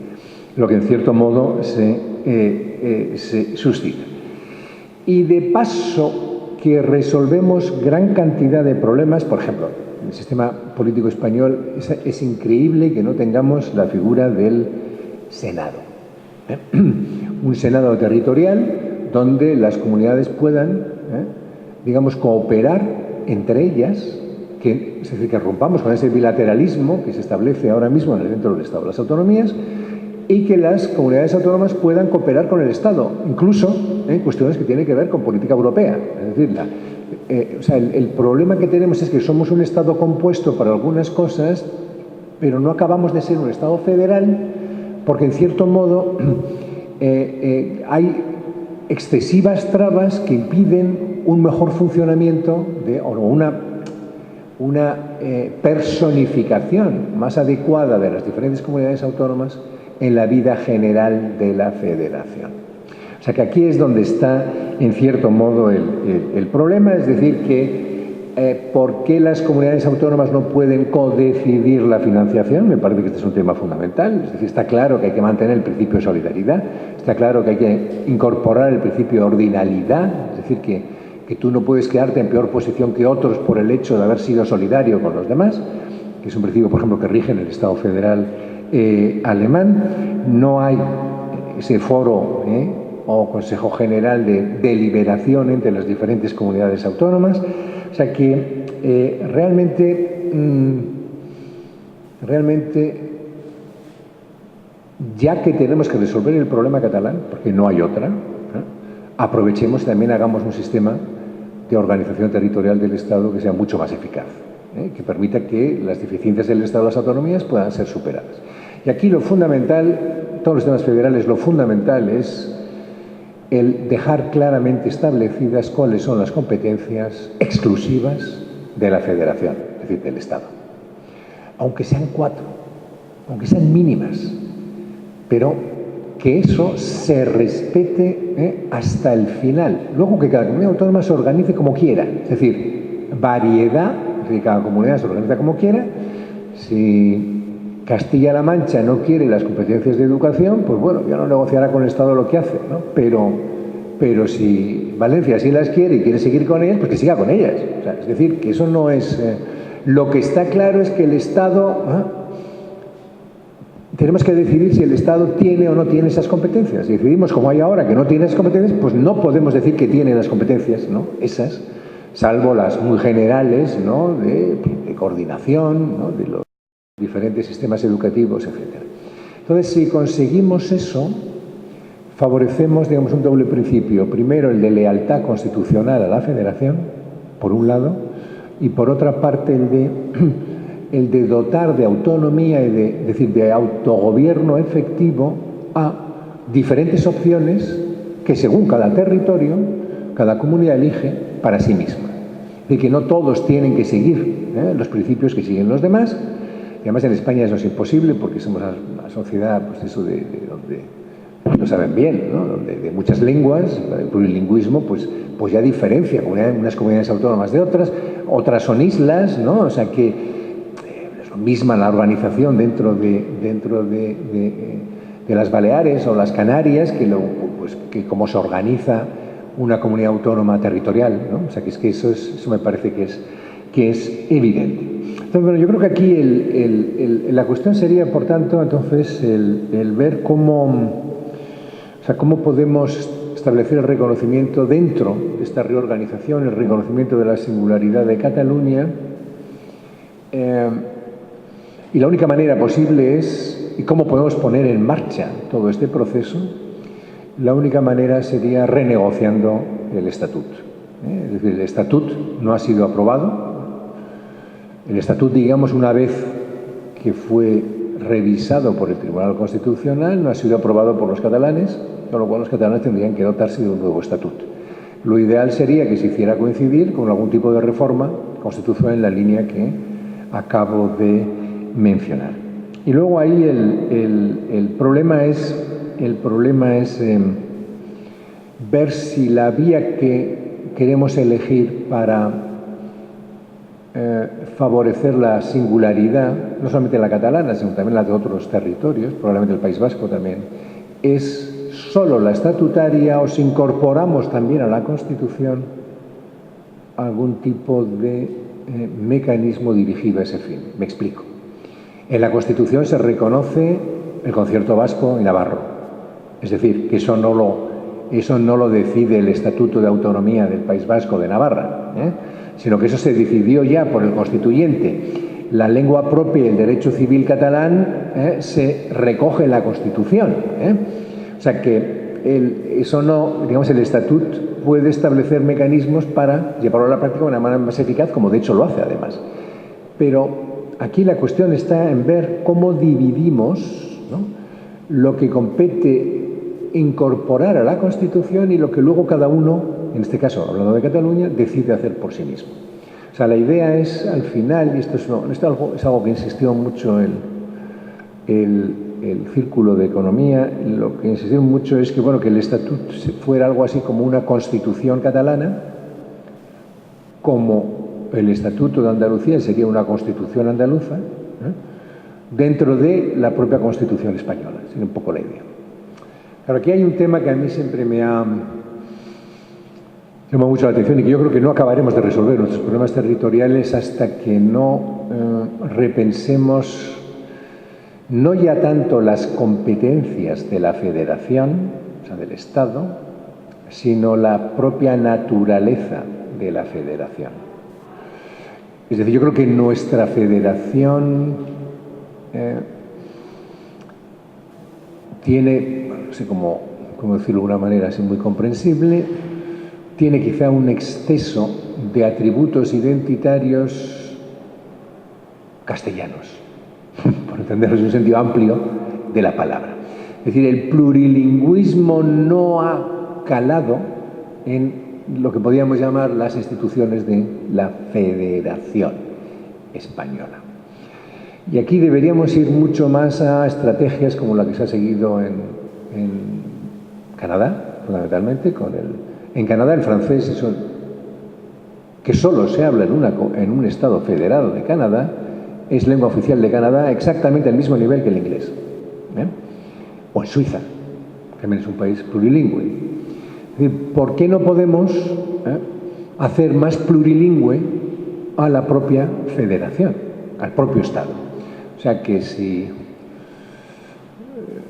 en cierto modo se suscita. Y de paso que resolvemos gran cantidad de problemas. Por ejemplo, en el sistema político español es increíble que no tengamos la figura del Senado. Un Senado territorial donde las comunidades puedan, digamos, cooperar entre ellas, es decir, que rompamos con ese bilateralismo que se establece ahora mismo dentro del Estado de las autonomías, y que las comunidades autónomas puedan cooperar con el Estado, incluso en cuestiones que tienen que ver con política europea. Es decir, el problema que tenemos es que somos un Estado compuesto para algunas cosas, pero no acabamos de ser un Estado federal, porque en cierto modo hay excesivas trabas que impiden un mejor funcionamiento o una personificación más adecuada de las diferentes comunidades autónomas en la vida general de la federación. O sea que aquí es donde está, en cierto modo, el problema, es decir, que ¿por qué las comunidades autónomas no pueden codecidir la financiación? Me parece que este es un tema fundamental. Es decir, está claro que hay que mantener el principio de solidaridad, está claro que hay que incorporar el principio de ordinalidad, es decir, que tú no puedes quedarte en peor posición que otros por el hecho de haber sido solidario con los demás, que es un principio, por ejemplo, que rige en el Estado federal alemán. No hay ese foro o Consejo General de deliberación entre las diferentes comunidades autónomas. O sea que realmente ya que tenemos que resolver el problema catalán, porque no hay otra, aprovechemos y también hagamos un sistema de organización territorial del Estado que sea mucho más eficaz, que permita que las deficiencias del Estado, las autonomías, puedan ser superadas. Y aquí lo fundamental, todos los sistemas federales, lo fundamental es el dejar claramente establecidas cuáles son las competencias exclusivas de la Federación, es decir, del Estado. Aunque sean 4, aunque sean mínimas, pero que eso se respete hasta el final. Luego que cada comunidad autónoma se organice como quiera, es decir, variedad, es decir, cada comunidad se organiza como quiera. Si Castilla-La Mancha no quiere las competencias de educación, pues bueno, ya no negociará con el Estado lo que hace, ¿no? Pero si Valencia sí las quiere y quiere seguir con ellas, pues que siga con ellas. O sea, es decir, que eso no es... lo que está claro es que el Estado... tenemos que decidir si el Estado tiene o no tiene esas competencias. Si decidimos, como hay ahora, que no tiene esas competencias, pues no podemos decir que tiene las competencias, ¿no? Esas, salvo las muy generales, ¿no? de coordinación, ¿no? de los diferentes sistemas educativos, etc. Entonces, si conseguimos eso, favorecemos, digamos, un doble principio. Primero, el de lealtad constitucional a la Federación, por un lado, y por otra parte, el de dotar de autonomía y es decir, de autogobierno efectivo a diferentes opciones que según cada territorio, cada comunidad elige para sí misma. Y que no todos tienen que seguir los principios que siguen los demás. Y además en España eso es imposible porque somos una sociedad, pues eso de donde lo saben bien, ¿no? Donde de muchas lenguas, el plurilingüismo, pues ya diferencia unas comunidades autónomas de otras son islas, ¿no? O sea que misma la organización dentro de las Baleares o las Canarias, que como se organiza una comunidad autónoma territorial, ¿no? O sea, que es que eso me parece que es evidente. Entonces, bueno, yo creo que aquí la cuestión sería, por tanto, entonces, el ver cómo podemos establecer el reconocimiento dentro de esta reorganización, el reconocimiento de la singularidad de Cataluña. Y la única manera posible es, y cómo podemos poner en marcha todo este proceso, la única manera sería renegociando el Estatut. Es decir, el Estatut no ha sido aprobado. El Estatut, digamos, una vez que fue revisado por el Tribunal Constitucional, no ha sido aprobado por los catalanes, con lo cual los catalanes tendrían que dotarse de un nuevo Estatut. Lo ideal sería que se hiciera coincidir con algún tipo de reforma constitucional en la línea que acabo de mencionar. Y luego ahí el problema es ver si la vía que queremos elegir para favorecer la singularidad, no solamente la catalana, sino también la de otros territorios, probablemente el País Vasco también, es solo la estatutaria o si incorporamos también a la Constitución algún tipo de mecanismo dirigido a ese fin. Me explico. En la Constitución se reconoce el concierto vasco y navarro. Es decir, que eso no lo decide el Estatuto de Autonomía del País Vasco de Navarra, sino que eso se decidió ya por el constituyente. La lengua propia y el derecho civil catalán se recoge en la Constitución. O sea que eso no, digamos, el Estatut puede establecer mecanismos para llevarlo a la práctica de una manera más eficaz, como de hecho lo hace además. Pero aquí la cuestión está en ver cómo dividimos, ¿no?, lo que compete incorporar a la Constitución y lo que luego cada uno, en este caso hablando de Cataluña, decide hacer por sí mismo. O sea, la idea es, al final, y esto es algo que insistió mucho el Círculo de Economía, lo que insistió mucho es que, bueno, que el Estatut fuera algo así como una Constitución catalana, como el Estatuto de Andalucía sería una Constitución andaluza, dentro de la propia Constitución española. Sería un poco la idea. Claro, aquí hay un tema que a mí siempre me ha llamado mucho la atención y que yo creo que no acabaremos de resolver nuestros problemas territoriales hasta que no repensemos no ya tanto las competencias de la Federación, o sea, del Estado, sino la propia naturaleza de la Federación. Es decir, yo creo que nuestra Federación tiene, no sé cómo decirlo de una manera así muy comprensible, tiene quizá un exceso de atributos identitarios castellanos, por entenderlos en un sentido amplio de la palabra. Es decir, el plurilingüismo no ha calado en lo que podríamos llamar las instituciones de la Federación Española. Y aquí deberíamos ir mucho más a estrategias como la que se ha seguido en Canadá, fundamentalmente. En Canadá el francés, que solo se habla en un estado federado de Canadá, es lengua oficial de Canadá exactamente al mismo nivel que el inglés. O en Suiza, que también es un país plurilingüe. Es decir, ¿por qué no podemos hacer más plurilingüe a la propia federación, al propio estado? O sea que si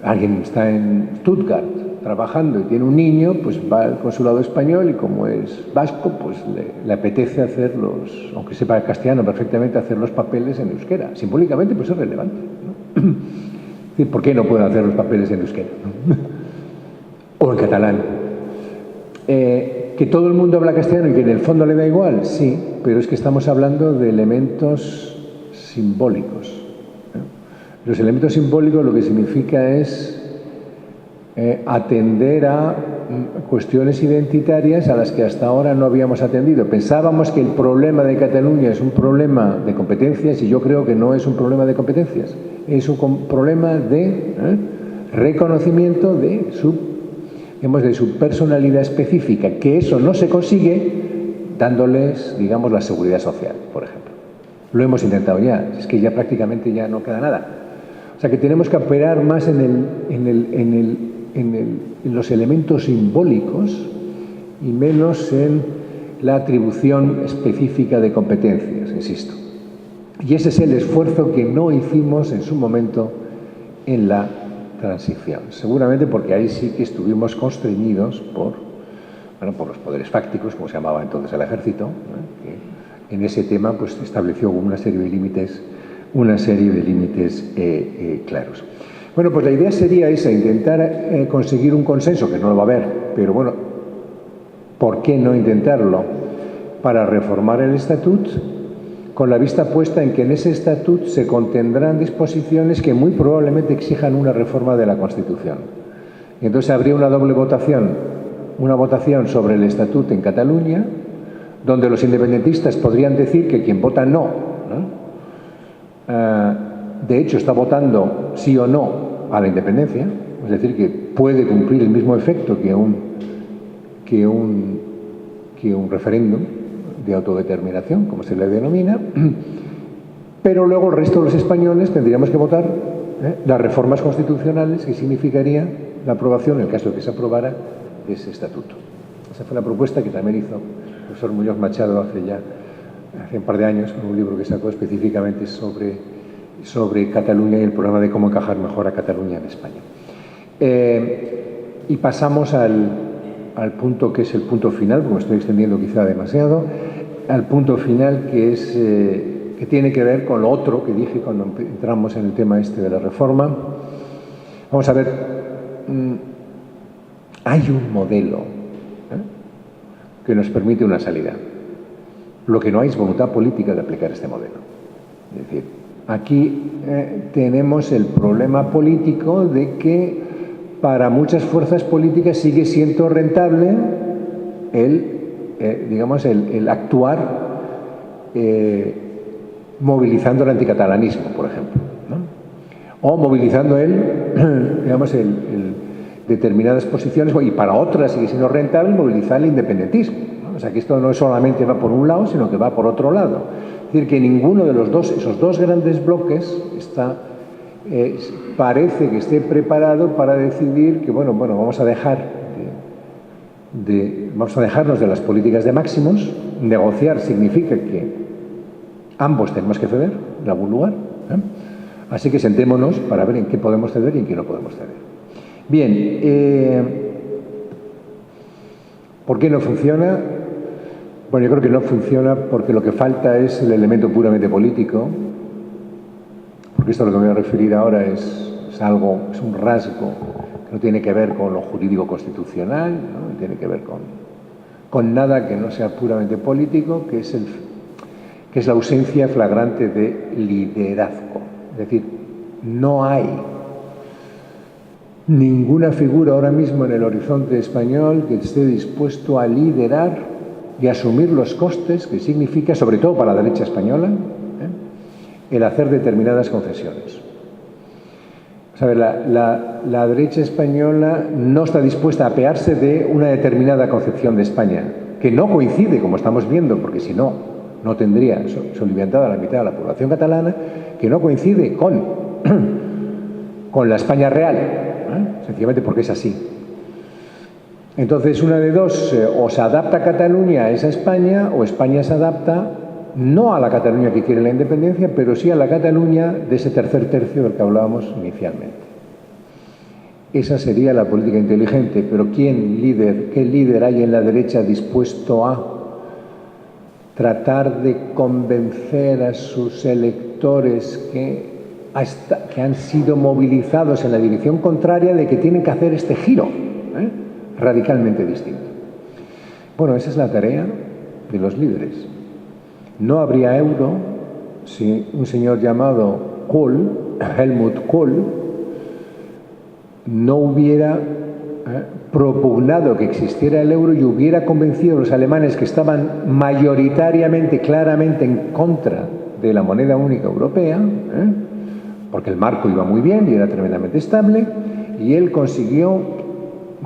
alguien está en Stuttgart trabajando y tiene un niño, pues va al consulado español y como es vasco, pues le apetece hacer aunque sepa castellano perfectamente, hacer los papeles en euskera. Simbólicamente pues es relevante, ¿no? Es decir, ¿por qué no pueden hacer los papeles en euskera? O en catalán. ¿Que todo el mundo habla castellano y que en el fondo le da igual? Sí, pero es que estamos hablando de elementos simbólicos. Los elementos simbólicos lo que significa es atender a cuestiones identitarias a las que hasta ahora no habíamos atendido. Pensábamos que el problema de Cataluña es un problema de competencias y yo creo que no es un problema de competencias, es un problema de reconocimiento de su personalidad específica, que eso no se consigue dándoles, digamos, la seguridad social, por ejemplo. Lo hemos intentado ya, es que ya prácticamente ya no queda nada. O sea que tenemos que operar más en los elementos simbólicos y menos en la atribución específica de competencias, insisto. Y ese es el esfuerzo que no hicimos en su momento en la transición. Seguramente porque ahí sí que estuvimos constreñidos por los poderes fácticos, como se llamaba entonces el ejército, que en ese tema pues estableció una serie de límites claros. Bueno, pues la idea sería esa, intentar conseguir un consenso, que no lo va a haber, pero bueno, ¿por qué no intentarlo? Para reformar el estatut, con la vista puesta en que en ese estatut se contendrán disposiciones que muy probablemente exijan una reforma de la Constitución. Y entonces habría una doble votación, una votación sobre el estatut en Cataluña, donde los independentistas podrían decir que quien vota no, de hecho está votando sí o no a la independencia, es decir, que puede cumplir el mismo efecto que un referéndum de autodeterminación, como se le denomina, pero luego el resto de los españoles tendríamos que votar las reformas constitucionales, que significaría la aprobación, en el caso de que se aprobara, de ese estatuto. Esa fue la propuesta que también hizo el profesor Muñoz Machado hace un par de años, con un libro que sacó específicamente sobre Cataluña y el problema de cómo encajar mejor a Cataluña en España. Y pasamos al punto que es el punto final, porque me estoy extendiendo quizá demasiado, al punto final que tiene que ver con lo otro que dije cuando entramos en el tema este de la reforma. Vamos a ver, hay un modelo que nos permite una salida. Lo que no hay es voluntad política de aplicar este modelo. Es decir, aquí tenemos el problema político de que para muchas fuerzas políticas sigue siendo rentable el actuar movilizando el anticatalanismo, por ejemplo, ¿no? O movilizando determinadas posiciones, y para otras sigue siendo rentable movilizar el independentismo, ¿no? O sea que esto no solamente va por un lado, sino que va por otro lado. Es decir, que ninguno de esos dos grandes bloques parece que esté preparado para decidir que, vamos a dejarnos de las políticas de máximos. Negociar significa que ambos tenemos que ceder en algún lugar, así que sentémonos para ver en qué podemos ceder y en qué no podemos ceder. Bien, ¿por qué no funciona? Bueno, yo creo que no funciona porque lo que falta es el elemento puramente político, porque esto a lo que me voy a referir ahora es es algo, es un rasgo que no tiene que ver con lo jurídico constitucional, no tiene que ver con nada que no sea puramente político, que es la ausencia flagrante de liderazgo. Es decir, no hay ninguna figura ahora mismo en el horizonte español que esté dispuesto a liderar y asumir los costes que significa, sobre todo para la derecha española, el hacer determinadas concesiones. ¿Sabe? La derecha española no está dispuesta a apearse de una determinada concepción de España, que no coincide, como estamos viendo, porque si no, no tendría soliviantada la mitad de la población catalana, que no coincide con la España real, sencillamente porque es así. Entonces, una de dos, o se adapta Cataluña a esa España, o España se adapta no a la Cataluña que quiere la independencia, pero sí a la Cataluña de ese tercer tercio del que hablábamos inicialmente. Esa sería la política inteligente, pero ¿qué líder hay en la derecha dispuesto a tratar de convencer a sus electores que han sido movilizados en la dirección contraria de que tienen que hacer este giro radicalmente distinto? Bueno, esa es la tarea de los líderes. No habría euro si un señor llamado Kohl, Helmut Kohl, no hubiera propugnado que existiera el euro y hubiera convencido a los alemanes, que estaban mayoritariamente, claramente en contra de la moneda única europea, porque el marco iba muy bien y era tremendamente estable, y él consiguió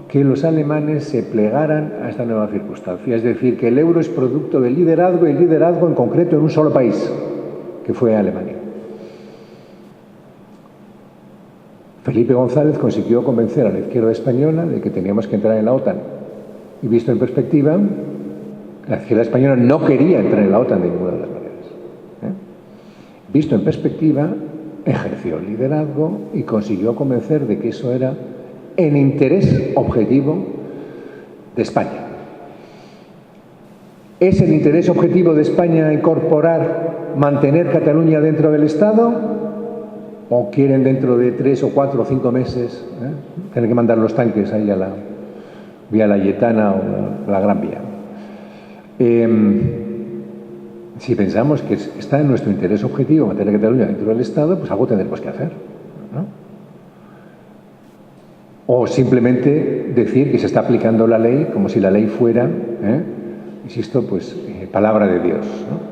que los alemanes se plegaran a esta nueva circunstancia. Es decir, que el euro es producto del liderazgo, y liderazgo en concreto en un solo país, que fue Alemania. Felipe González consiguió convencer a la izquierda española de que teníamos que entrar en la OTAN. Y visto en perspectiva, la izquierda española no quería entrar en la OTAN de ninguna de las maneras. Visto en perspectiva, ejerció el liderazgo y consiguió convencer de que eso era en interés objetivo de España. ¿Es el interés objetivo de España mantener Cataluña dentro del Estado? ¿O quieren dentro de 3 o 4 o 5 meses tener que mandar los tanques ahí a la vía Layetana o la Gran Vía? Si pensamos que está en nuestro interés objetivo mantener Cataluña dentro del Estado, pues algo tendremos que hacer, ¿no? O simplemente decir que se está aplicando la ley como si la ley fuera, insisto, pues palabra de Dios, ¿no?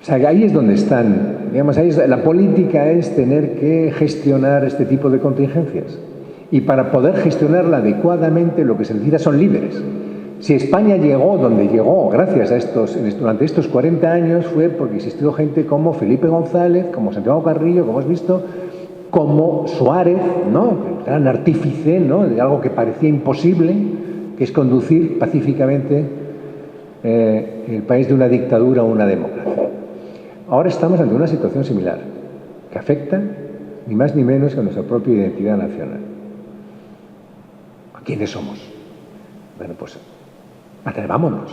O sea, que ahí es donde están, digamos, la política es tener que gestionar este tipo de contingencias. Y para poder gestionarla adecuadamente lo que se necesita son líderes. Si España llegó donde llegó gracias a durante estos 40 años fue porque existió gente como Felipe González, como Santiago Carrillo, como hemos visto, como Suárez, ¿no? El gran artífice, ¿no?, de algo que parecía imposible, que es conducir pacíficamente el país de una dictadura a una democracia. Ahora estamos ante una situación similar, que afecta ni más ni menos que a nuestra propia identidad nacional. ¿A quiénes somos? Bueno, pues atrevámonos,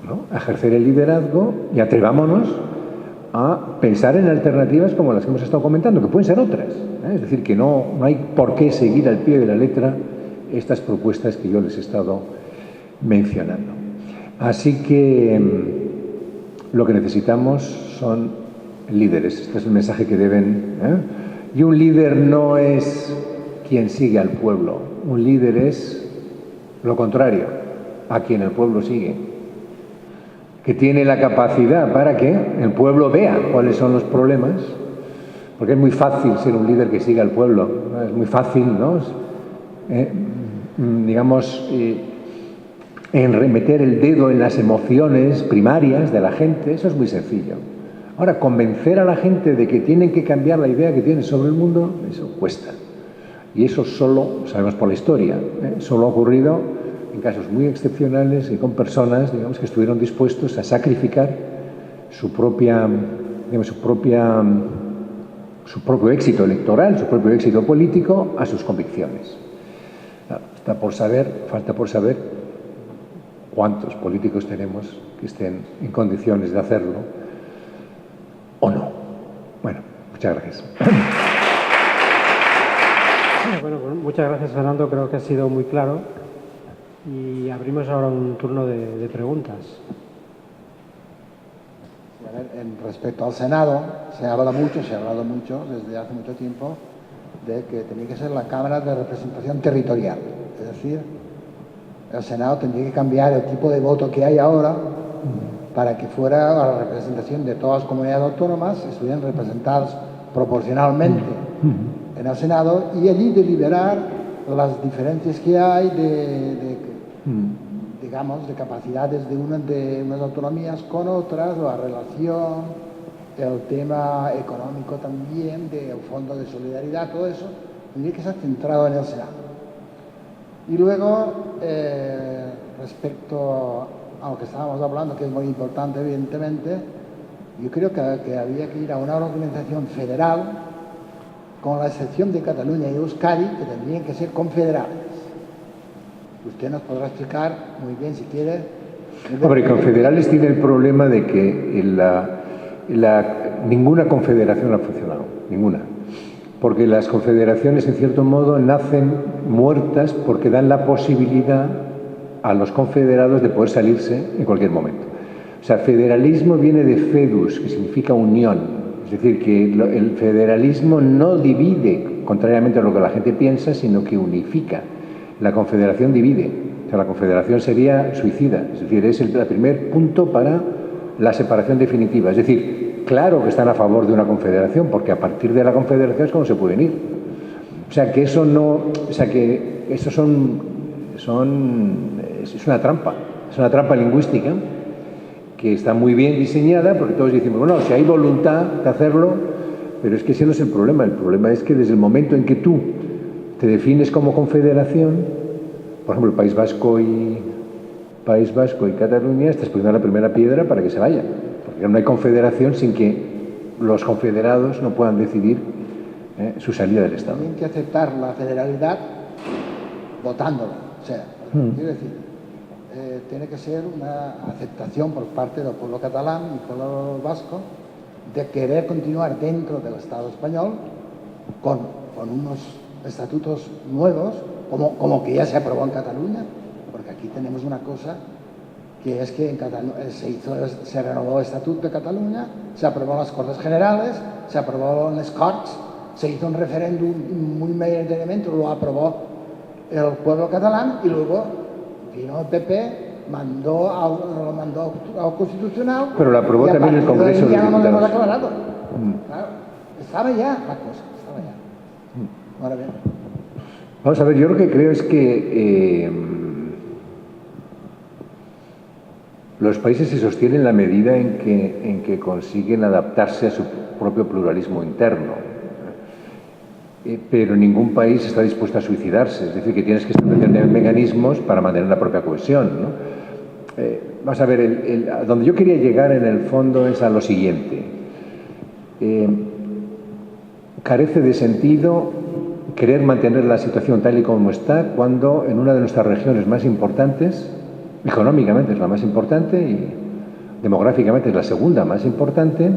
¿no?, a ejercer el liderazgo y atrevámonos a pensar en alternativas como las que hemos estado comentando, que pueden ser otras, Es decir, que no hay por qué seguir al pie de la letra estas propuestas que yo les he estado mencionando. Así que lo que necesitamos son líderes. Este es el mensaje que deben. Y un líder no es quien sigue al pueblo. Un líder es lo contrario, a quien el pueblo sigue. Que tiene la capacidad para que el pueblo vea cuáles son los problemas, porque es muy fácil ser un líder que siga al pueblo, ¿no? Es muy fácil, ¿no? Meter el dedo en las emociones primarias de la gente, eso es muy sencillo. Ahora, convencer a la gente de que tienen que cambiar la idea que tienen sobre el mundo, eso cuesta. Y eso solo, sabemos por la historia, solo ha ocurrido en casos muy excepcionales y con personas, digamos, que estuvieron dispuestos a sacrificar su propio éxito electoral, su propio éxito político a sus convicciones. Falta por saber cuántos políticos tenemos que estén en condiciones de hacerlo o no. Bueno, muchas gracias. Bueno, pues muchas gracias, Fernando. Creo que ha sido muy claro. Y abrimos ahora un turno de preguntas. Sí, a ver, respecto al Senado, se ha hablado mucho desde hace mucho tiempo, de que tenía que ser la Cámara de Representación Territorial. Es decir, el Senado tendría que cambiar el tipo de voto que hay ahora para que fuera la representación de todas las comunidades autónomas, estuvieran representadas proporcionalmente en el Senado y allí deliberar las diferencias que hay digamos, de capacidades de unas autonomías con otras, la relación, el tema económico también, del Fondo de Solidaridad, todo eso, tendría que ser centrado en el Senado. Y luego, respecto a lo que estábamos hablando, que es muy importante, evidentemente, yo creo que había que ir a una organización federal, con la excepción de Cataluña y Euskadi, que tendrían que ser confederales. Usted nos podrá explicar muy bien, si quiere. Hombre, confederales tiene el problema de que ninguna confederación ha funcionado, ninguna. Porque las confederaciones, en cierto modo, nacen muertas porque dan la posibilidad a los confederados de poder salirse en cualquier momento. O sea, federalismo viene de fedus, que significa unión. Es decir, que el federalismo no divide, contrariamente a lo que la gente piensa, sino que unifica. La confederación divide. O sea, la confederación sería suicida. Es decir, es el primer punto para la separación definitiva. Es decir, claro que están a favor de una confederación, porque a partir de la confederación es como se pueden ir. O sea, que eso no... O sea, que eso es una trampa lingüística que está muy bien diseñada, porque todos decimos, bueno, si hay voluntad de hacerlo, pero es que ese no es el problema. El problema es que desde el momento en que tú te defines como confederación, por ejemplo, País Vasco y Cataluña, estás poniendo la primera piedra para que se vayan, porque no hay confederación sin que los confederados no puedan decidir su salida del Estado. Tienen que aceptar la federalidad votándola. O sea, quiero decir, tiene que ser una aceptación por parte del pueblo catalán y pueblo vasco de querer continuar dentro del Estado español con unos estatutos nuevos, como que ya se aprobó en Cataluña, porque aquí tenemos una cosa que es que en Cataluña se renovó el Estatuto de Cataluña, se aprobó en las Cortes Generales, se aprobó en las Corts, se hizo un referéndum muy mayoritariamente, lo aprobó el pueblo catalán y luego vino el PP, lo mandó al Constitucional. Pero lo aprobó también el Congreso de Diputados. No lo hemos aclarado. Claro, estaba ya la cosa, estaba ya. Ahora bien. Vamos a ver, yo lo que creo es que los países se sostienen en la medida en que consiguen adaptarse a su propio pluralismo interno. Pero ningún país está dispuesto a suicidarse, es decir, que tienes que establecer mecanismos para mantener la propia cohesión, ¿no? Vamos a ver, a donde yo quería llegar en el fondo es a lo siguiente. Carece de sentido querer mantener la situación tal y como está cuando en una de nuestras regiones más importantes, económicamente es la más importante y demográficamente es la segunda más importante,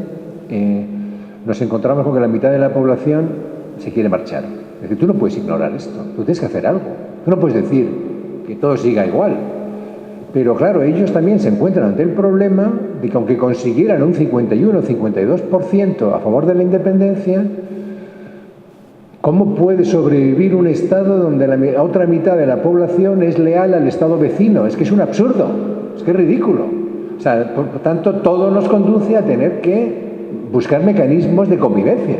nos encontramos con que la mitad de la población se quiere marchar. Es decir, tú no puedes ignorar esto, tú tienes que hacer algo. Tú no puedes decir que todo siga igual. Pero claro, ellos también se encuentran ante el problema de que aunque consiguieran un 51 o 52% a favor de la independencia, ¿cómo puede sobrevivir un Estado donde la otra mitad de la población es leal al Estado vecino? Es que es un absurdo, es que es ridículo. O sea, por tanto, todo nos conduce a tener que buscar mecanismos de convivencia.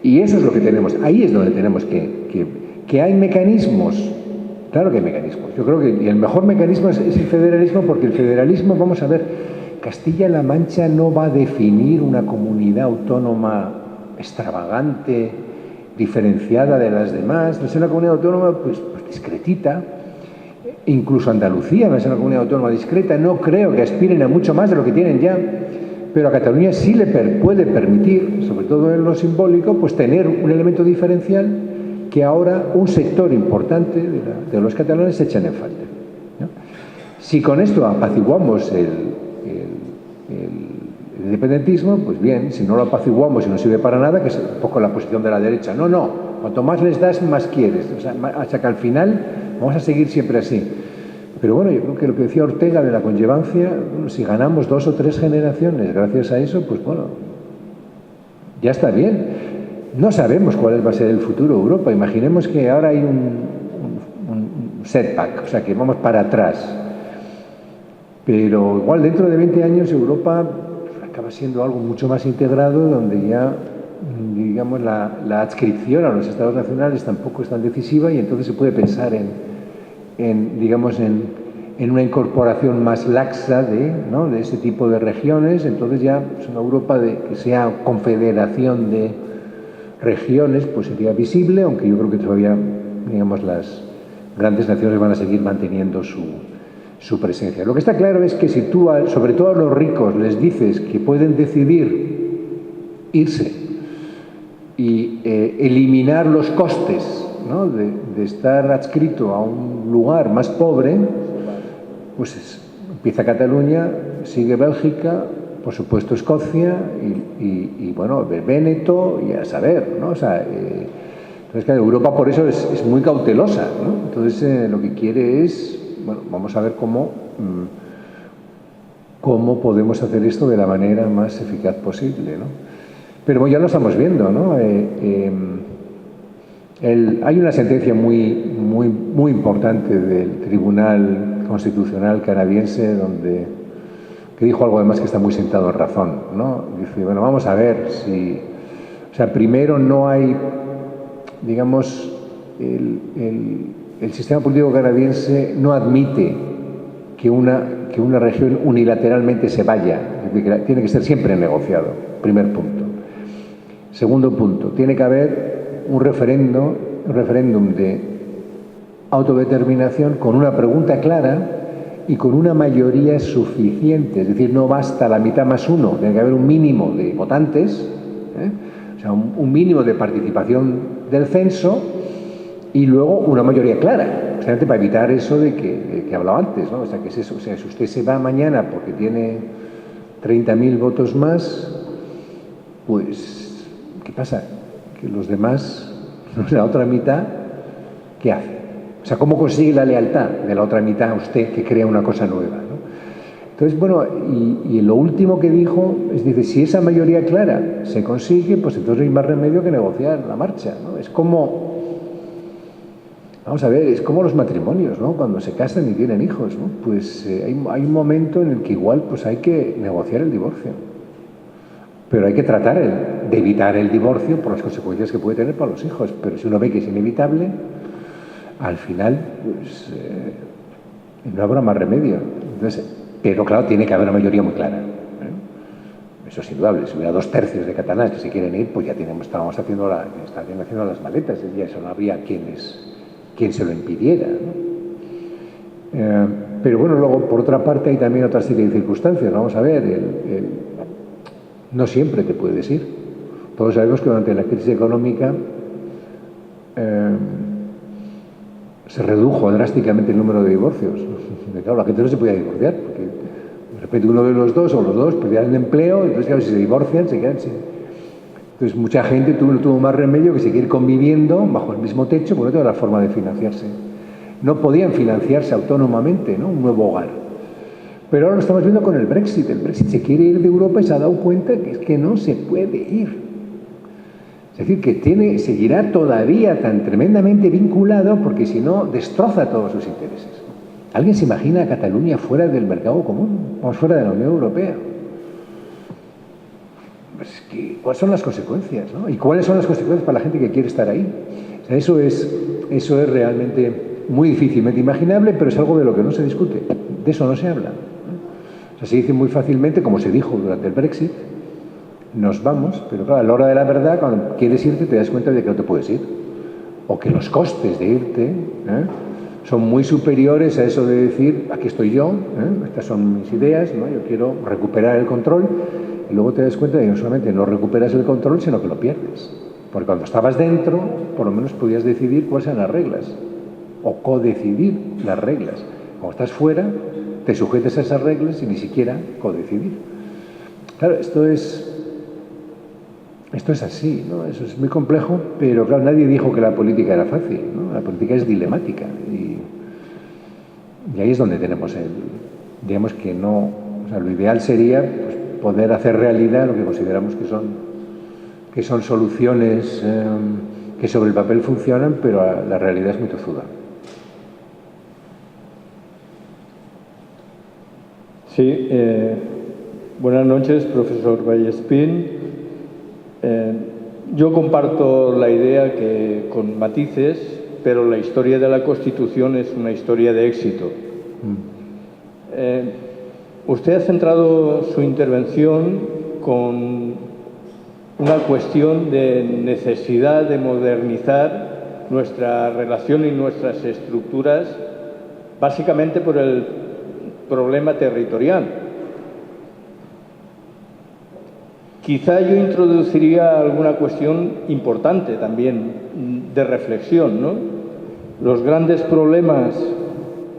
Y eso es lo que tenemos, ahí es donde tenemos que hay mecanismos, claro que hay mecanismos, yo creo que el mejor mecanismo es el federalismo, porque el federalismo, vamos a ver, Castilla-La Mancha no va a definir una comunidad autónoma extravagante, diferenciada de las demás, no es una comunidad autónoma pues discretita. Incluso Andalucía va a ser una comunidad autónoma discreta, no creo que aspiren a mucho más de lo que tienen ya. Pero a Cataluña sí le puede permitir, sobre todo en lo simbólico, pues tener un elemento diferencial que ahora un sector importante de los catalanes se echan en falta, ¿no? Si con esto apaciguamos independentismo, pues bien, si no lo apaciguamos y no sirve para nada, que es un poco la posición de la derecha. No, no, cuanto más les das, más quieres. O sea, hasta que al final vamos a seguir siempre así. Pero bueno, yo creo que lo que decía Ortega de la conllevancia, bueno, si ganamos 2 o 3 generaciones gracias a eso, pues bueno, ya está bien. No sabemos cuál va a ser el futuro de Europa. Imaginemos que ahora hay un setback, o sea, que vamos para atrás. Pero igual dentro de 20 años Europa acaba siendo algo mucho más integrado, donde ya, digamos, la adscripción a los estados nacionales tampoco es tan decisiva y entonces se puede pensar digamos, en una incorporación más laxa de ese tipo de regiones. Entonces ya es una Europa que sea confederación de regiones, pues sería visible, aunque yo creo que todavía, digamos, las grandes naciones van a seguir manteniendo su presencia. Lo que está claro es que si tú, sobre todo a los ricos, les dices que pueden decidir irse y eliminar los costes, ¿no?, de estar adscrito a un lugar más pobre, pues empieza Cataluña, sigue Bélgica, por supuesto Escocia y bueno, Véneto y a saber, ¿no? O sea, entonces claro, Europa por eso es muy cautelosa, ¿no? Entonces lo que quiere es, bueno, vamos a ver cómo podemos hacer esto de la manera más eficaz posible, ¿no? Pero bueno, ya lo estamos viendo, ¿no? Hay una sentencia muy importante del Tribunal Constitucional canadiense que dijo algo además que está muy sentado en razón, ¿no? Dice, bueno, vamos a ver si... O sea, primero no hay, digamos, el sistema político canadiense no admite que una región unilateralmente se vaya, tiene que ser siempre negociado, primer punto. Segundo punto, tiene que haber un referéndum de autodeterminación con una pregunta clara y con una mayoría suficiente, es decir, no basta la mitad más uno, tiene que haber un mínimo de votantes, o sea, un mínimo de participación del censo y luego una mayoría clara, justamente para evitar eso de que hablaba antes, ¿no? O sea, que es eso, o sea, si usted se va mañana porque tiene 30.000 votos más, pues, ¿qué pasa? Que los demás, la otra mitad, ¿qué hace? O sea, ¿cómo consigue la lealtad de la otra mitad a usted que crea una cosa nueva, ¿no? Entonces, bueno, y lo último que dijo es, dice, si esa mayoría clara se consigue, pues entonces no hay más remedio que negociar la marcha, ¿no? Es como, vamos a ver, es como los matrimonios, ¿no? Cuando se casan y tienen hijos, ¿no? Pues hay un momento en el que igual pues hay que negociar el divorcio. Pero hay que tratar de evitar el divorcio por las consecuencias que puede tener para los hijos. Pero si uno ve que es inevitable, al final, pues no habrá más remedio. Entonces, pero claro, tiene que haber una mayoría muy clara, ¿eh? Eso es indudable. Si hubiera 2/3 de catalanes que se quieren ir, pues ya estarían haciendo las maletas. Y eso no habría quien se lo impidiera, ¿no? Pero bueno, luego, por otra parte, hay también otra serie de circunstancias. Vamos a ver, no siempre te puedes ir. Todos sabemos que durante la crisis económica se redujo drásticamente el número de divorcios. Claro, la gente no se podía divorciar, porque de repente uno de los dos o los dos perdían el empleo, entonces claro, si se divorcian, se quedan sin... Entonces mucha gente tuvo más remedio que seguir conviviendo bajo el mismo techo, porque no tenía la forma de financiarse. No podían financiarse autónomamente, ¿no?, un nuevo hogar. Pero ahora lo estamos viendo con el Brexit. El Brexit se quiere ir de Europa y se ha dado cuenta que es que no se puede ir. Es decir, que seguirá todavía tan tremendamente vinculado porque si no destroza todos sus intereses. ¿Alguien se imagina a Cataluña fuera del mercado común o fuera de la Unión Europea? Pues es que, ¿cuáles son las consecuencias, ¿no? ¿Y cuáles son las consecuencias para la gente que quiere estar ahí? O sea, eso es realmente muy difícilmente imaginable, pero es algo de lo que no se discute. De eso no se habla. O sea, se dice muy fácilmente, como se dijo durante el Brexit, nos vamos, pero claro, a la hora de la verdad, cuando quieres irte, te das cuenta de que no te puedes ir. O que los costes de irte son muy superiores a eso de decir, aquí estoy yo, estas son mis ideas, ¿no? Yo quiero recuperar el control, y luego te das cuenta de que no solamente no recuperas el control, sino que lo pierdes. Porque cuando estabas dentro, por lo menos podías decidir cuáles eran las reglas, o codecidir las reglas. Cuando estás fuera, te sujetas a esas reglas y ni siquiera codecidir. Claro, esto es así, ¿no? Eso es muy complejo, pero claro, nadie dijo que la política era fácil, ¿no? La política es dilemática y ahí es donde tenemos digamos que no, o sea, lo ideal sería pues, poder hacer realidad lo que consideramos que son soluciones que sobre el papel funcionan, pero la realidad es muy tozuda. Sí, buenas noches, profesor Vallespín. Yo comparto la idea que con matices, pero la historia de la Constitución es una historia de éxito. Usted ha centrado su intervención con una cuestión de necesidad de modernizar nuestra relación y nuestras estructuras, básicamente por el problema territorial. Quizá yo introduciría alguna cuestión importante también de reflexión, ¿no? Los grandes problemas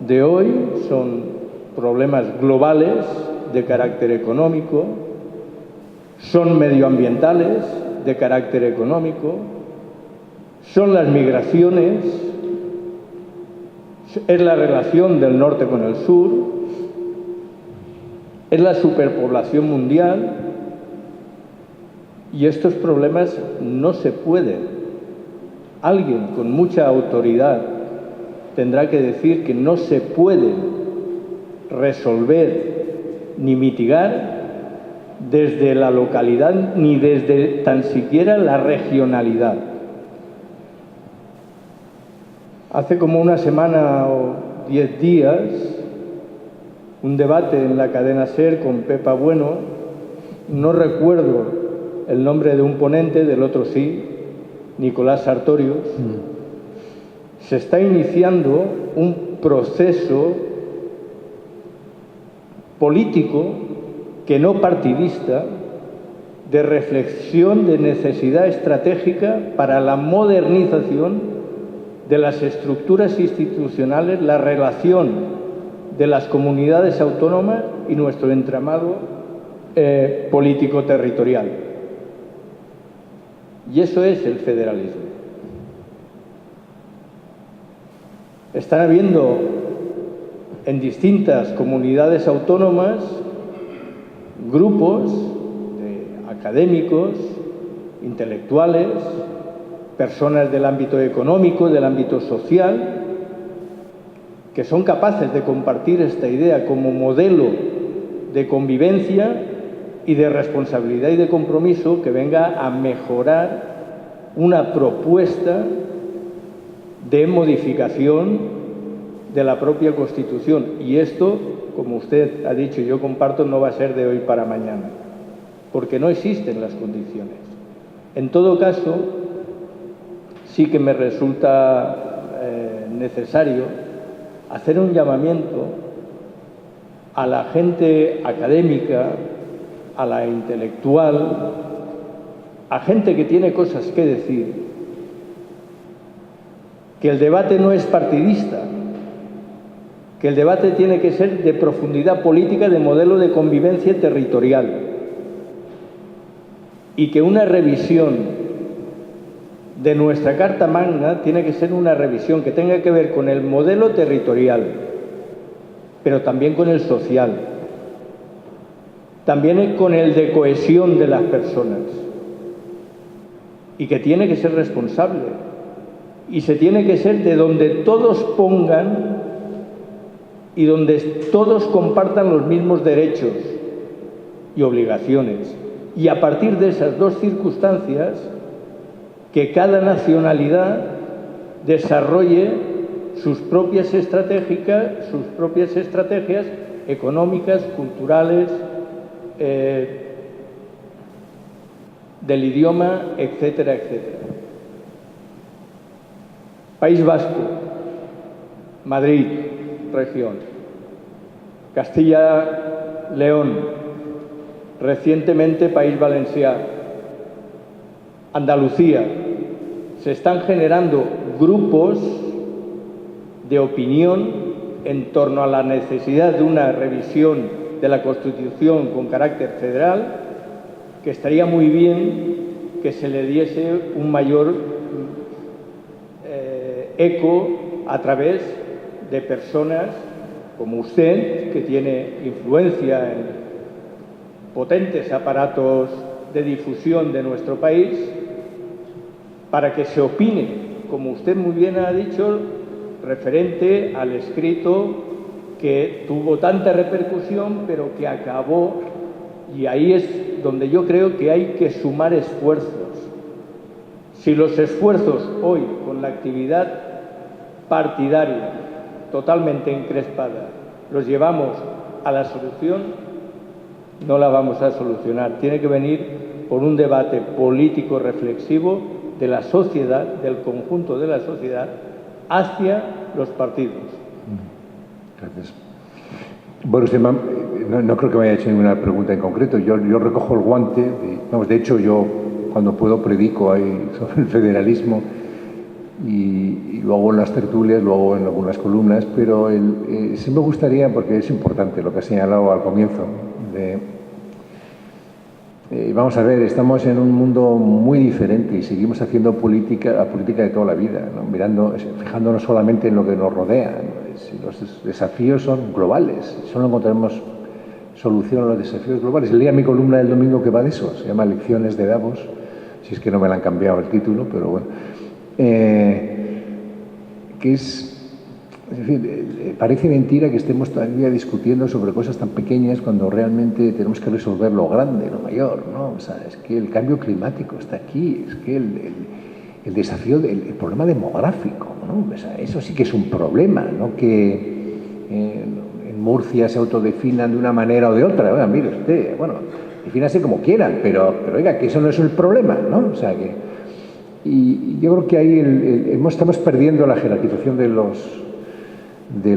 de hoy son problemas globales de carácter económico, son medioambientales de carácter económico, son las migraciones, es la relación del norte con el sur, es la superpoblación mundial. Y estos problemas no se pueden. Alguien con mucha autoridad tendrá que decir que no se pueden resolver ni mitigar desde la localidad ni desde tan siquiera la regionalidad. Hace como una semana o 10 días, un debate en la cadena SER con Pepa Bueno, no recuerdo el nombre de un ponente, del otro sí, Nicolás Sartorius. Se está iniciando un proceso político que no partidista de reflexión de necesidad estratégica para la modernización de las estructuras institucionales, la relación de las comunidades autónomas y nuestro entramado político-territorial. Y eso es el federalismo. Están habiendo en distintas comunidades autónomas grupos de académicos, intelectuales, personas del ámbito económico, del ámbito social, que son capaces de compartir esta idea como modelo de convivencia y de responsabilidad y de compromiso que venga a mejorar una propuesta de modificación de la propia Constitución. Y esto, como usted ha dicho y yo comparto, no va a ser de hoy para mañana, porque no existen las condiciones. En todo caso, sí que me resulta necesario hacer un llamamiento a la gente académica, a la intelectual, a gente que tiene cosas que decir, que el debate no es partidista, que el debate tiene que ser de profundidad política, de modelo de convivencia territorial, y que una revisión de nuestra Carta Magna tiene que ser una revisión que tenga que ver con el modelo territorial, pero también con el social, también con el de cohesión de las personas, y que tiene que ser responsable, y se tiene que ser de donde todos pongan y donde todos compartan los mismos derechos y obligaciones. Y a partir de esas dos circunstancias, que cada nacionalidad desarrolle sus propias estrategias económicas, culturales, del idioma, etcétera, etcétera. País Vasco, Madrid, región, Castilla-León, recientemente País Valencià, Andalucía. Se están generando grupos de opinión en torno a la necesidad de una revisión de la Constitución con carácter federal, que estaría muy bien que se le diese un mayor eco a través de personas como usted, que tiene influencia en potentes aparatos de difusión de nuestro país, para que se opine, como usted muy bien ha dicho, referente al escrito que tuvo tanta repercusión, pero que acabó, y ahí es donde yo creo que hay que sumar esfuerzos. Si los esfuerzos hoy, con la actividad partidaria totalmente encrespada, los llevamos a la solución, no la vamos a solucionar. Tiene que venir por un debate político reflexivo de la sociedad, del conjunto de la sociedad, hacia los partidos. Gracias. Bueno, usted no creo que me haya hecho ninguna pregunta en concreto. Yo recojo el guante. De hecho, yo cuando puedo predico ahí sobre el federalismo y lo hago en las tertulias, lo hago en algunas columnas, pero sí me gustaría, porque es importante lo que ha señalado al comienzo, vamos a ver, estamos en un mundo muy diferente y seguimos haciendo la política de toda la vida, ¿no? Fijándonos solamente en lo que nos rodea, ¿no? Los desafíos son globales, solo encontraremos solución a los desafíos globales. Leía mi columna del domingo que va de eso, se llama Lecciones de Davos, si es que no me la han cambiado el título, pero bueno, que es... En fin, parece mentira que estemos todavía discutiendo sobre cosas tan pequeñas cuando realmente tenemos que resolver lo grande, lo mayor, ¿no? O sea, es que el cambio climático está aquí, es que el desafío, el problema demográfico, ¿no? O sea, eso sí que es un problema, ¿no? Que en Murcia se autodefinan de una manera o de otra. Oiga, mire usted, bueno, defínase como quieran, pero oiga, que eso no es el problema, ¿no? O sea, que... Y yo creo que ahí estamos perdiendo la jerarquización de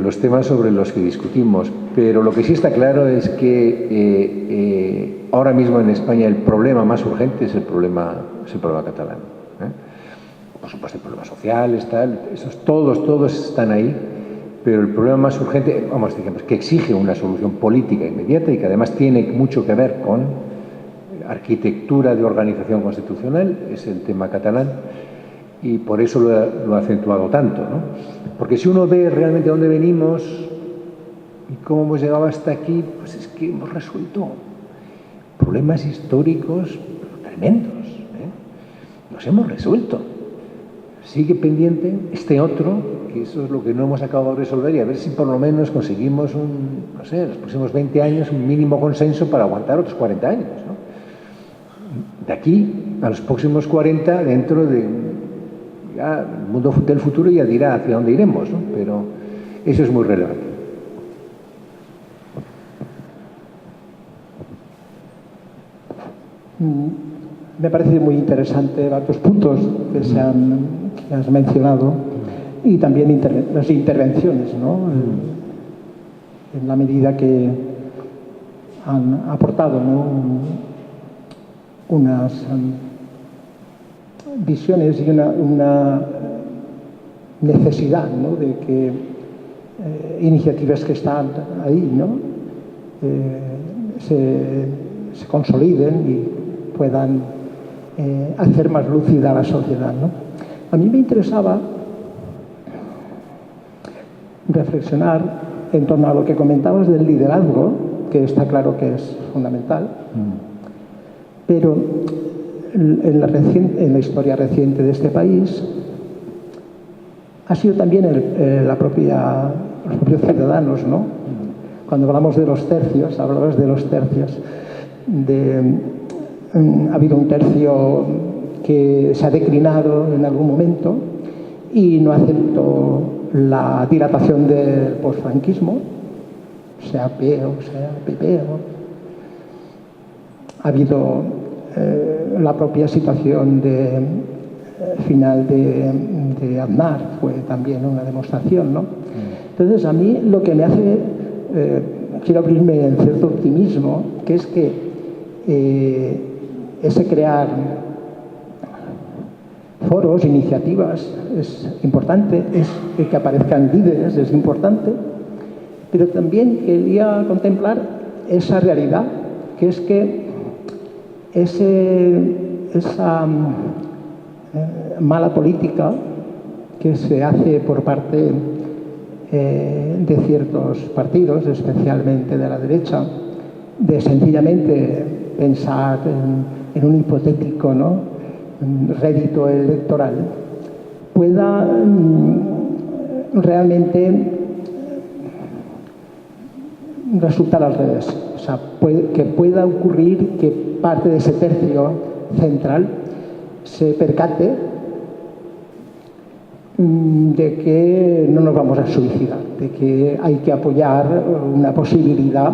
los temas sobre los que discutimos, pero lo que sí está claro es que ahora mismo en España el problema más urgente es el problema catalán, ¿eh? Por supuesto el problema social está, todos están ahí, pero el problema más urgente, digamos, que exige una solución política inmediata y que además tiene mucho que ver con arquitectura de organización constitucional, es el tema catalán. Y por eso lo ha acentuado tanto, ¿no? Porque si uno ve realmente dónde venimos y cómo hemos llegado hasta aquí, pues es que hemos resuelto problemas históricos tremendos, ¿eh? Los hemos resuelto. Sigue pendiente este otro, que eso es lo que no hemos acabado de resolver, y a ver si por lo menos conseguimos los próximos 20 años, un mínimo consenso para aguantar otros 40 años, ¿no? De aquí a los próximos 40, dentro de... Ya, el mundo del futuro ya dirá hacia dónde iremos, ¿no? Pero eso es muy relevante. Me parece muy interesante varios puntos que has mencionado y también las intervenciones, ¿no? En la medida que han aportado, ¿no? Unas visiones y una necesidad, ¿no? De que iniciativas que están ahí, ¿no? se consoliden y puedan hacer más lúcida a la sociedad, ¿no? A mí me interesaba reflexionar en torno a lo que comentabas del liderazgo, que está claro que es fundamental, pero en la historia reciente de este país ha sido también los propios ciudadanos, ¿no? Cuando hablamos de los tercios, hablabas de los tercios, ha habido un tercio que se ha declinado en algún momento y no aceptó la dilatación del posfranquismo, sea P o sea PP. Ha habido la propia situación final de Aznar, fue también una demostración, ¿no? Entonces, a mí lo que me hace, quiero abrirme en cierto optimismo, que es que ese crear foros, iniciativas, es importante, que aparezcan líderes, es importante, pero también quería contemplar esa realidad, que es que esa mala política que se hace por parte de ciertos partidos, especialmente de la derecha, de sencillamente pensar en un hipotético, ¿no?, rédito electoral, pueda realmente resultar al revés. O sea, que pueda ocurrir que parte de ese tercio central se percate de que no nos vamos a suicidar, de que hay que apoyar una posibilidad,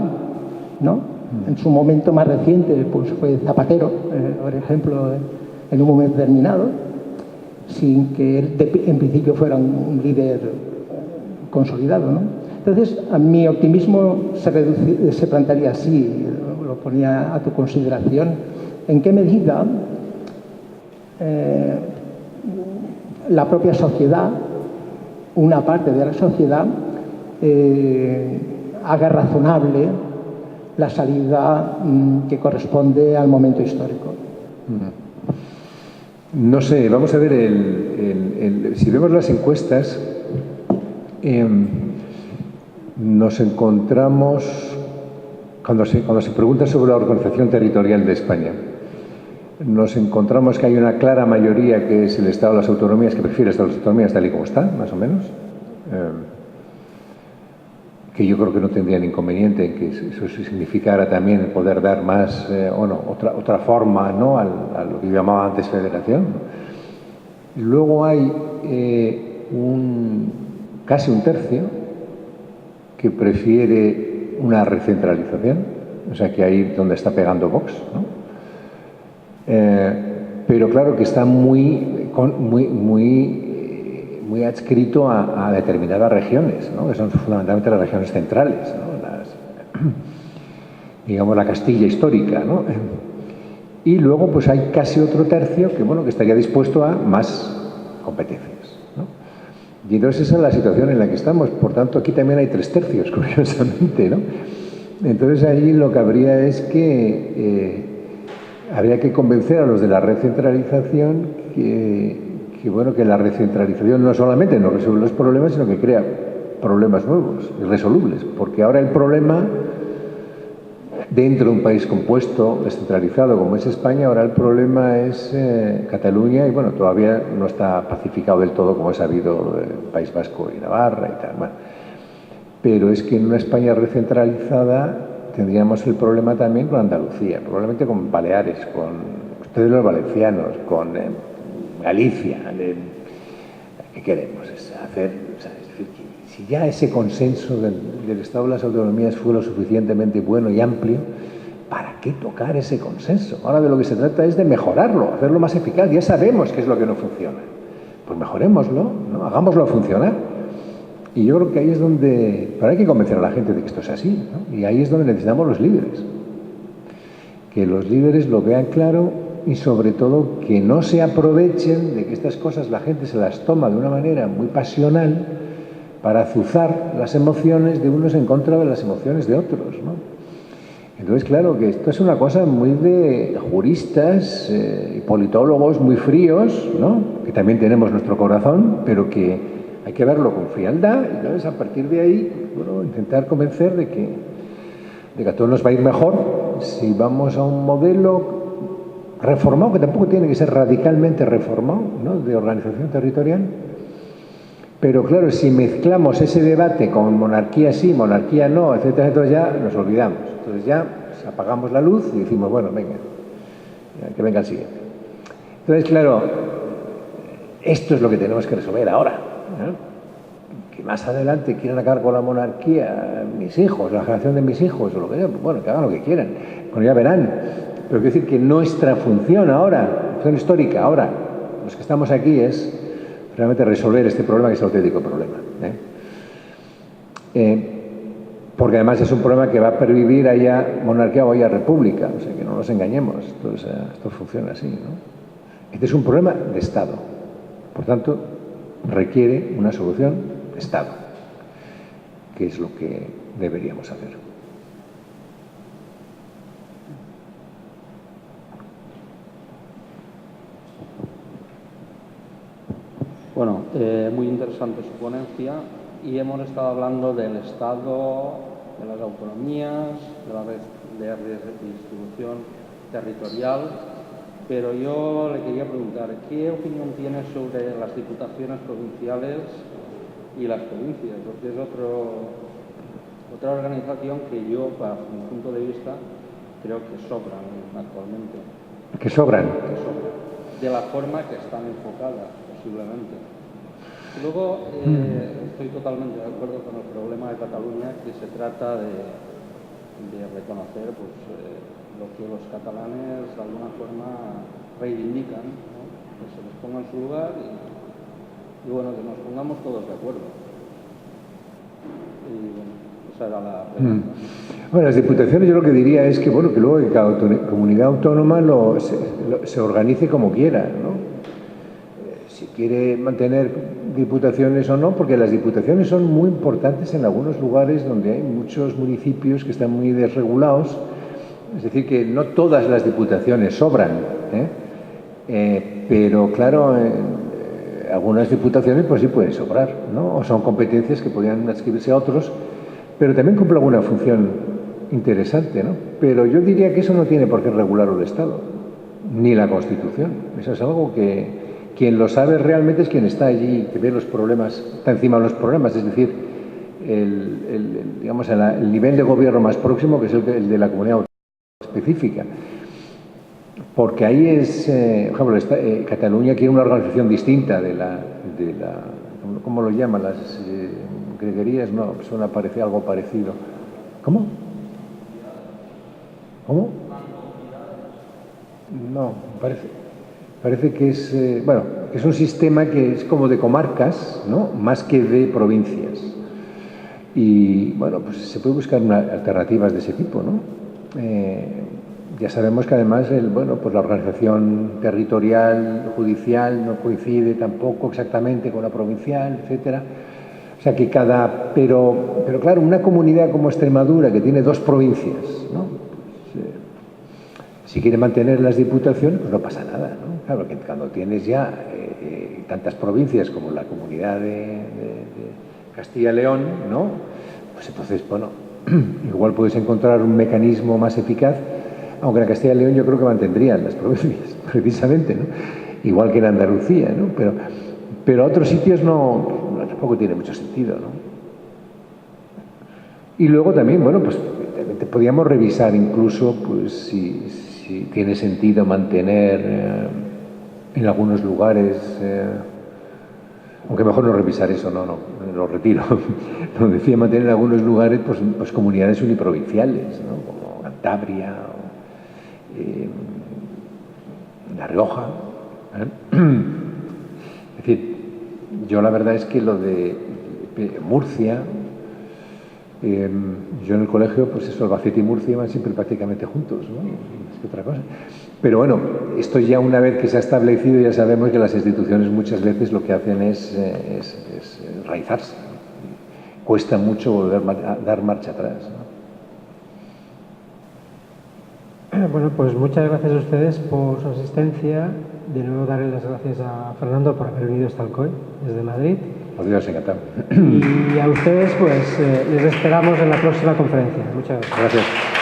¿no? En su momento más reciente pues fue Zapatero, por ejemplo, en un momento determinado, sin que él en principio fuera un líder consolidado, ¿no? Entonces, a mi optimismo se plantearía así, lo ponía a tu consideración, en qué medida la propia sociedad, una parte de la sociedad, haga razonable la salida que corresponde al momento histórico. No sé, vamos a ver, si vemos las encuestas, nos encontramos, cuando se pregunta sobre la organización territorial de España, nos encontramos que hay una clara mayoría que es el Estado de las autonomías, que prefiere el Estado de las autonomías tal y como están, más o menos, que yo creo que no tendrían inconveniente en que eso significara también poder dar más, otra forma, ¿no?, a lo que llamaba antes federación. Y luego hay casi un tercio que prefiere una recentralización, o sea que ahí donde está pegando Vox, ¿no? Pero claro que está muy adscrito a determinadas regiones, ¿no?, que son fundamentalmente las regiones centrales, ¿no?, digamos la Castilla histórica, ¿no? Y luego pues hay casi otro tercio que estaría dispuesto a más competencias, ¿no? Y entonces esa es la situación en la que estamos. Por tanto, aquí también hay 3/3, curiosamente, ¿no? Entonces allí lo que habría es que habría que convencer a los de la recentralización que la recentralización no solamente no resuelve los problemas, sino que crea problemas nuevos, irresolubles. Porque ahora el problema, dentro de un país compuesto, descentralizado como es España, ahora el problema es Cataluña, y todavía no está pacificado del todo como es habido el País Vasco y Navarra y tal. Bueno, pero es que en una España recentralizada tendríamos el problema también con Andalucía, probablemente con Baleares, con ustedes los valencianos, con Galicia. ¿Qué queremos? Es decir, si ya ese consenso del Estado de las autonomías fue lo suficientemente bueno y amplio, ¿para qué tocar ese consenso? Ahora de lo que se trata es de mejorarlo, hacerlo más eficaz. Ya sabemos qué es lo que no funciona. Pues mejorémoslo, ¿no? Hagámoslo funcionar. Y yo creo que ahí es donde... Pero hay que convencer a la gente de que esto es así, ¿no? Y ahí es donde necesitamos los líderes. Que los líderes lo vean claro y sobre todo que no se aprovechen de que estas cosas la gente se las toma de una manera muy pasional para azuzar las emociones de unos en contra de las emociones de otros, ¿no? Entonces, claro, que esto es una cosa muy de juristas y politólogos muy fríos, ¿no?, que también tenemos nuestro corazón, pero que hay que verlo con frialdad y entonces a partir de ahí intentar convencer de que a todos nos va a ir mejor si vamos a un modelo reformado, que tampoco tiene que ser radicalmente reformado, ¿no?, de organización territorial. Pero claro, si mezclamos ese debate con monarquía sí, monarquía no, etcétera, entonces ya nos olvidamos. Entonces ya apagamos la luz y decimos, bueno, venga, que venga el siguiente. Entonces, claro, esto es lo que tenemos que resolver ahora, ¿no? Que más adelante quieran acabar con la monarquía mis hijos, la generación de mis hijos, o lo que sea, pues que hagan lo que quieran, ya verán. Pero quiero decir que nuestra función ahora, función histórica ahora, los que estamos aquí, es realmente resolver este problema, que es el auténtico problema. Porque además es un problema que va a pervivir haya monarquía o haya república, o sea que no nos engañemos, esto funciona así, ¿no? Este es un problema de Estado, por tanto requiere una solución de Estado, que es lo que deberíamos hacer. Bueno, muy interesante su ponencia y hemos estado hablando del Estado, de las autonomías, de la red de redistribución territorial, pero yo le quería preguntar, ¿qué opinión tiene sobre las diputaciones provinciales y las provincias? Porque es otra organización que yo, para mi punto de vista, creo que sobran actualmente. ¿Que sobran? Que sobran. De la forma que están enfocadas, posiblemente. Y luego, estoy totalmente de acuerdo con el problema de Cataluña, que se trata de reconocer pues, lo que los catalanes de alguna forma reivindican, ¿no? Que se les ponga en su lugar y bueno, que nos pongamos todos de acuerdo. Y bueno, esa era la pregunta. Bueno, las diputaciones yo lo que diría es que, bueno, que luego que cada comunidad autónoma se organice como quiera, ¿no? Si quiere mantener diputaciones o no, porque las diputaciones son muy importantes en algunos lugares donde hay muchos municipios que están muy desregulados. Es decir, que no todas las diputaciones sobran, pero claro, algunas diputaciones pues sí pueden sobrar, ¿no? O son competencias que podrían adscribirse a otros, pero también cumple alguna función interesante, ¿no? Pero yo diría que eso no tiene por qué regularlo el Estado, ni la Constitución. Eso es algo que quien lo sabe realmente es quien está allí, que ve los problemas, está encima de los problemas, es decir, digamos, el nivel de gobierno más próximo, que es el de la comunidad autónoma específica. Porque ahí es, por ejemplo, Cataluña quiere una organización distinta de la ¿cómo lo llaman? Las greguerías, no, suena parece algo parecido. ¿Cómo? ¿Cómo? No, parece que es, bueno, que es un sistema que es como de comarcas, ¿no? Más que de provincias. Y, bueno, pues se puede buscar alternativas de ese tipo, ¿no? Ya sabemos que además pues la organización territorial, judicial, no coincide tampoco exactamente con la provincial, etcétera. O sea que pero claro, una comunidad como Extremadura, que tiene 2 provincias, ¿no? Pues, si quiere mantener las diputaciones, pues no pasa nada, ¿no? Claro, que cuando tienes ya tantas provincias como la comunidad de Castilla y León, ¿no? Pues entonces, bueno, igual puedes encontrar un mecanismo más eficaz, aunque en Castilla y León yo creo que mantendrían las provincias, precisamente, ¿no? Igual que en Andalucía, ¿no? Pero a otros sitios tampoco tiene mucho sentido, ¿no? Y luego también, bueno, pues podríamos revisar incluso pues si tiene sentido mantener en algunos lugares, aunque mejor no revisar eso, no, lo retiro. Lo decía, mantener en algunos lugares pues comunidades uniprovinciales, ¿no? Como Cantabria, La Rioja. Es decir, yo la verdad es que lo de Murcia, yo en el colegio, pues eso, Albacete y Murcia van siempre prácticamente juntos, ¿no? Es que otra cosa. Pero bueno, esto ya una vez que se ha establecido, ya sabemos que las instituciones muchas veces lo que hacen es enraizarse. Cuesta mucho volver a dar marcha atrás, ¿no? Bueno, pues muchas gracias a ustedes por su asistencia. De nuevo darle las gracias a Fernando por haber venido hasta Alcoy, desde Madrid. Adiós, encantado. Y a ustedes, pues, les esperamos en la próxima conferencia. Muchas gracias. Gracias.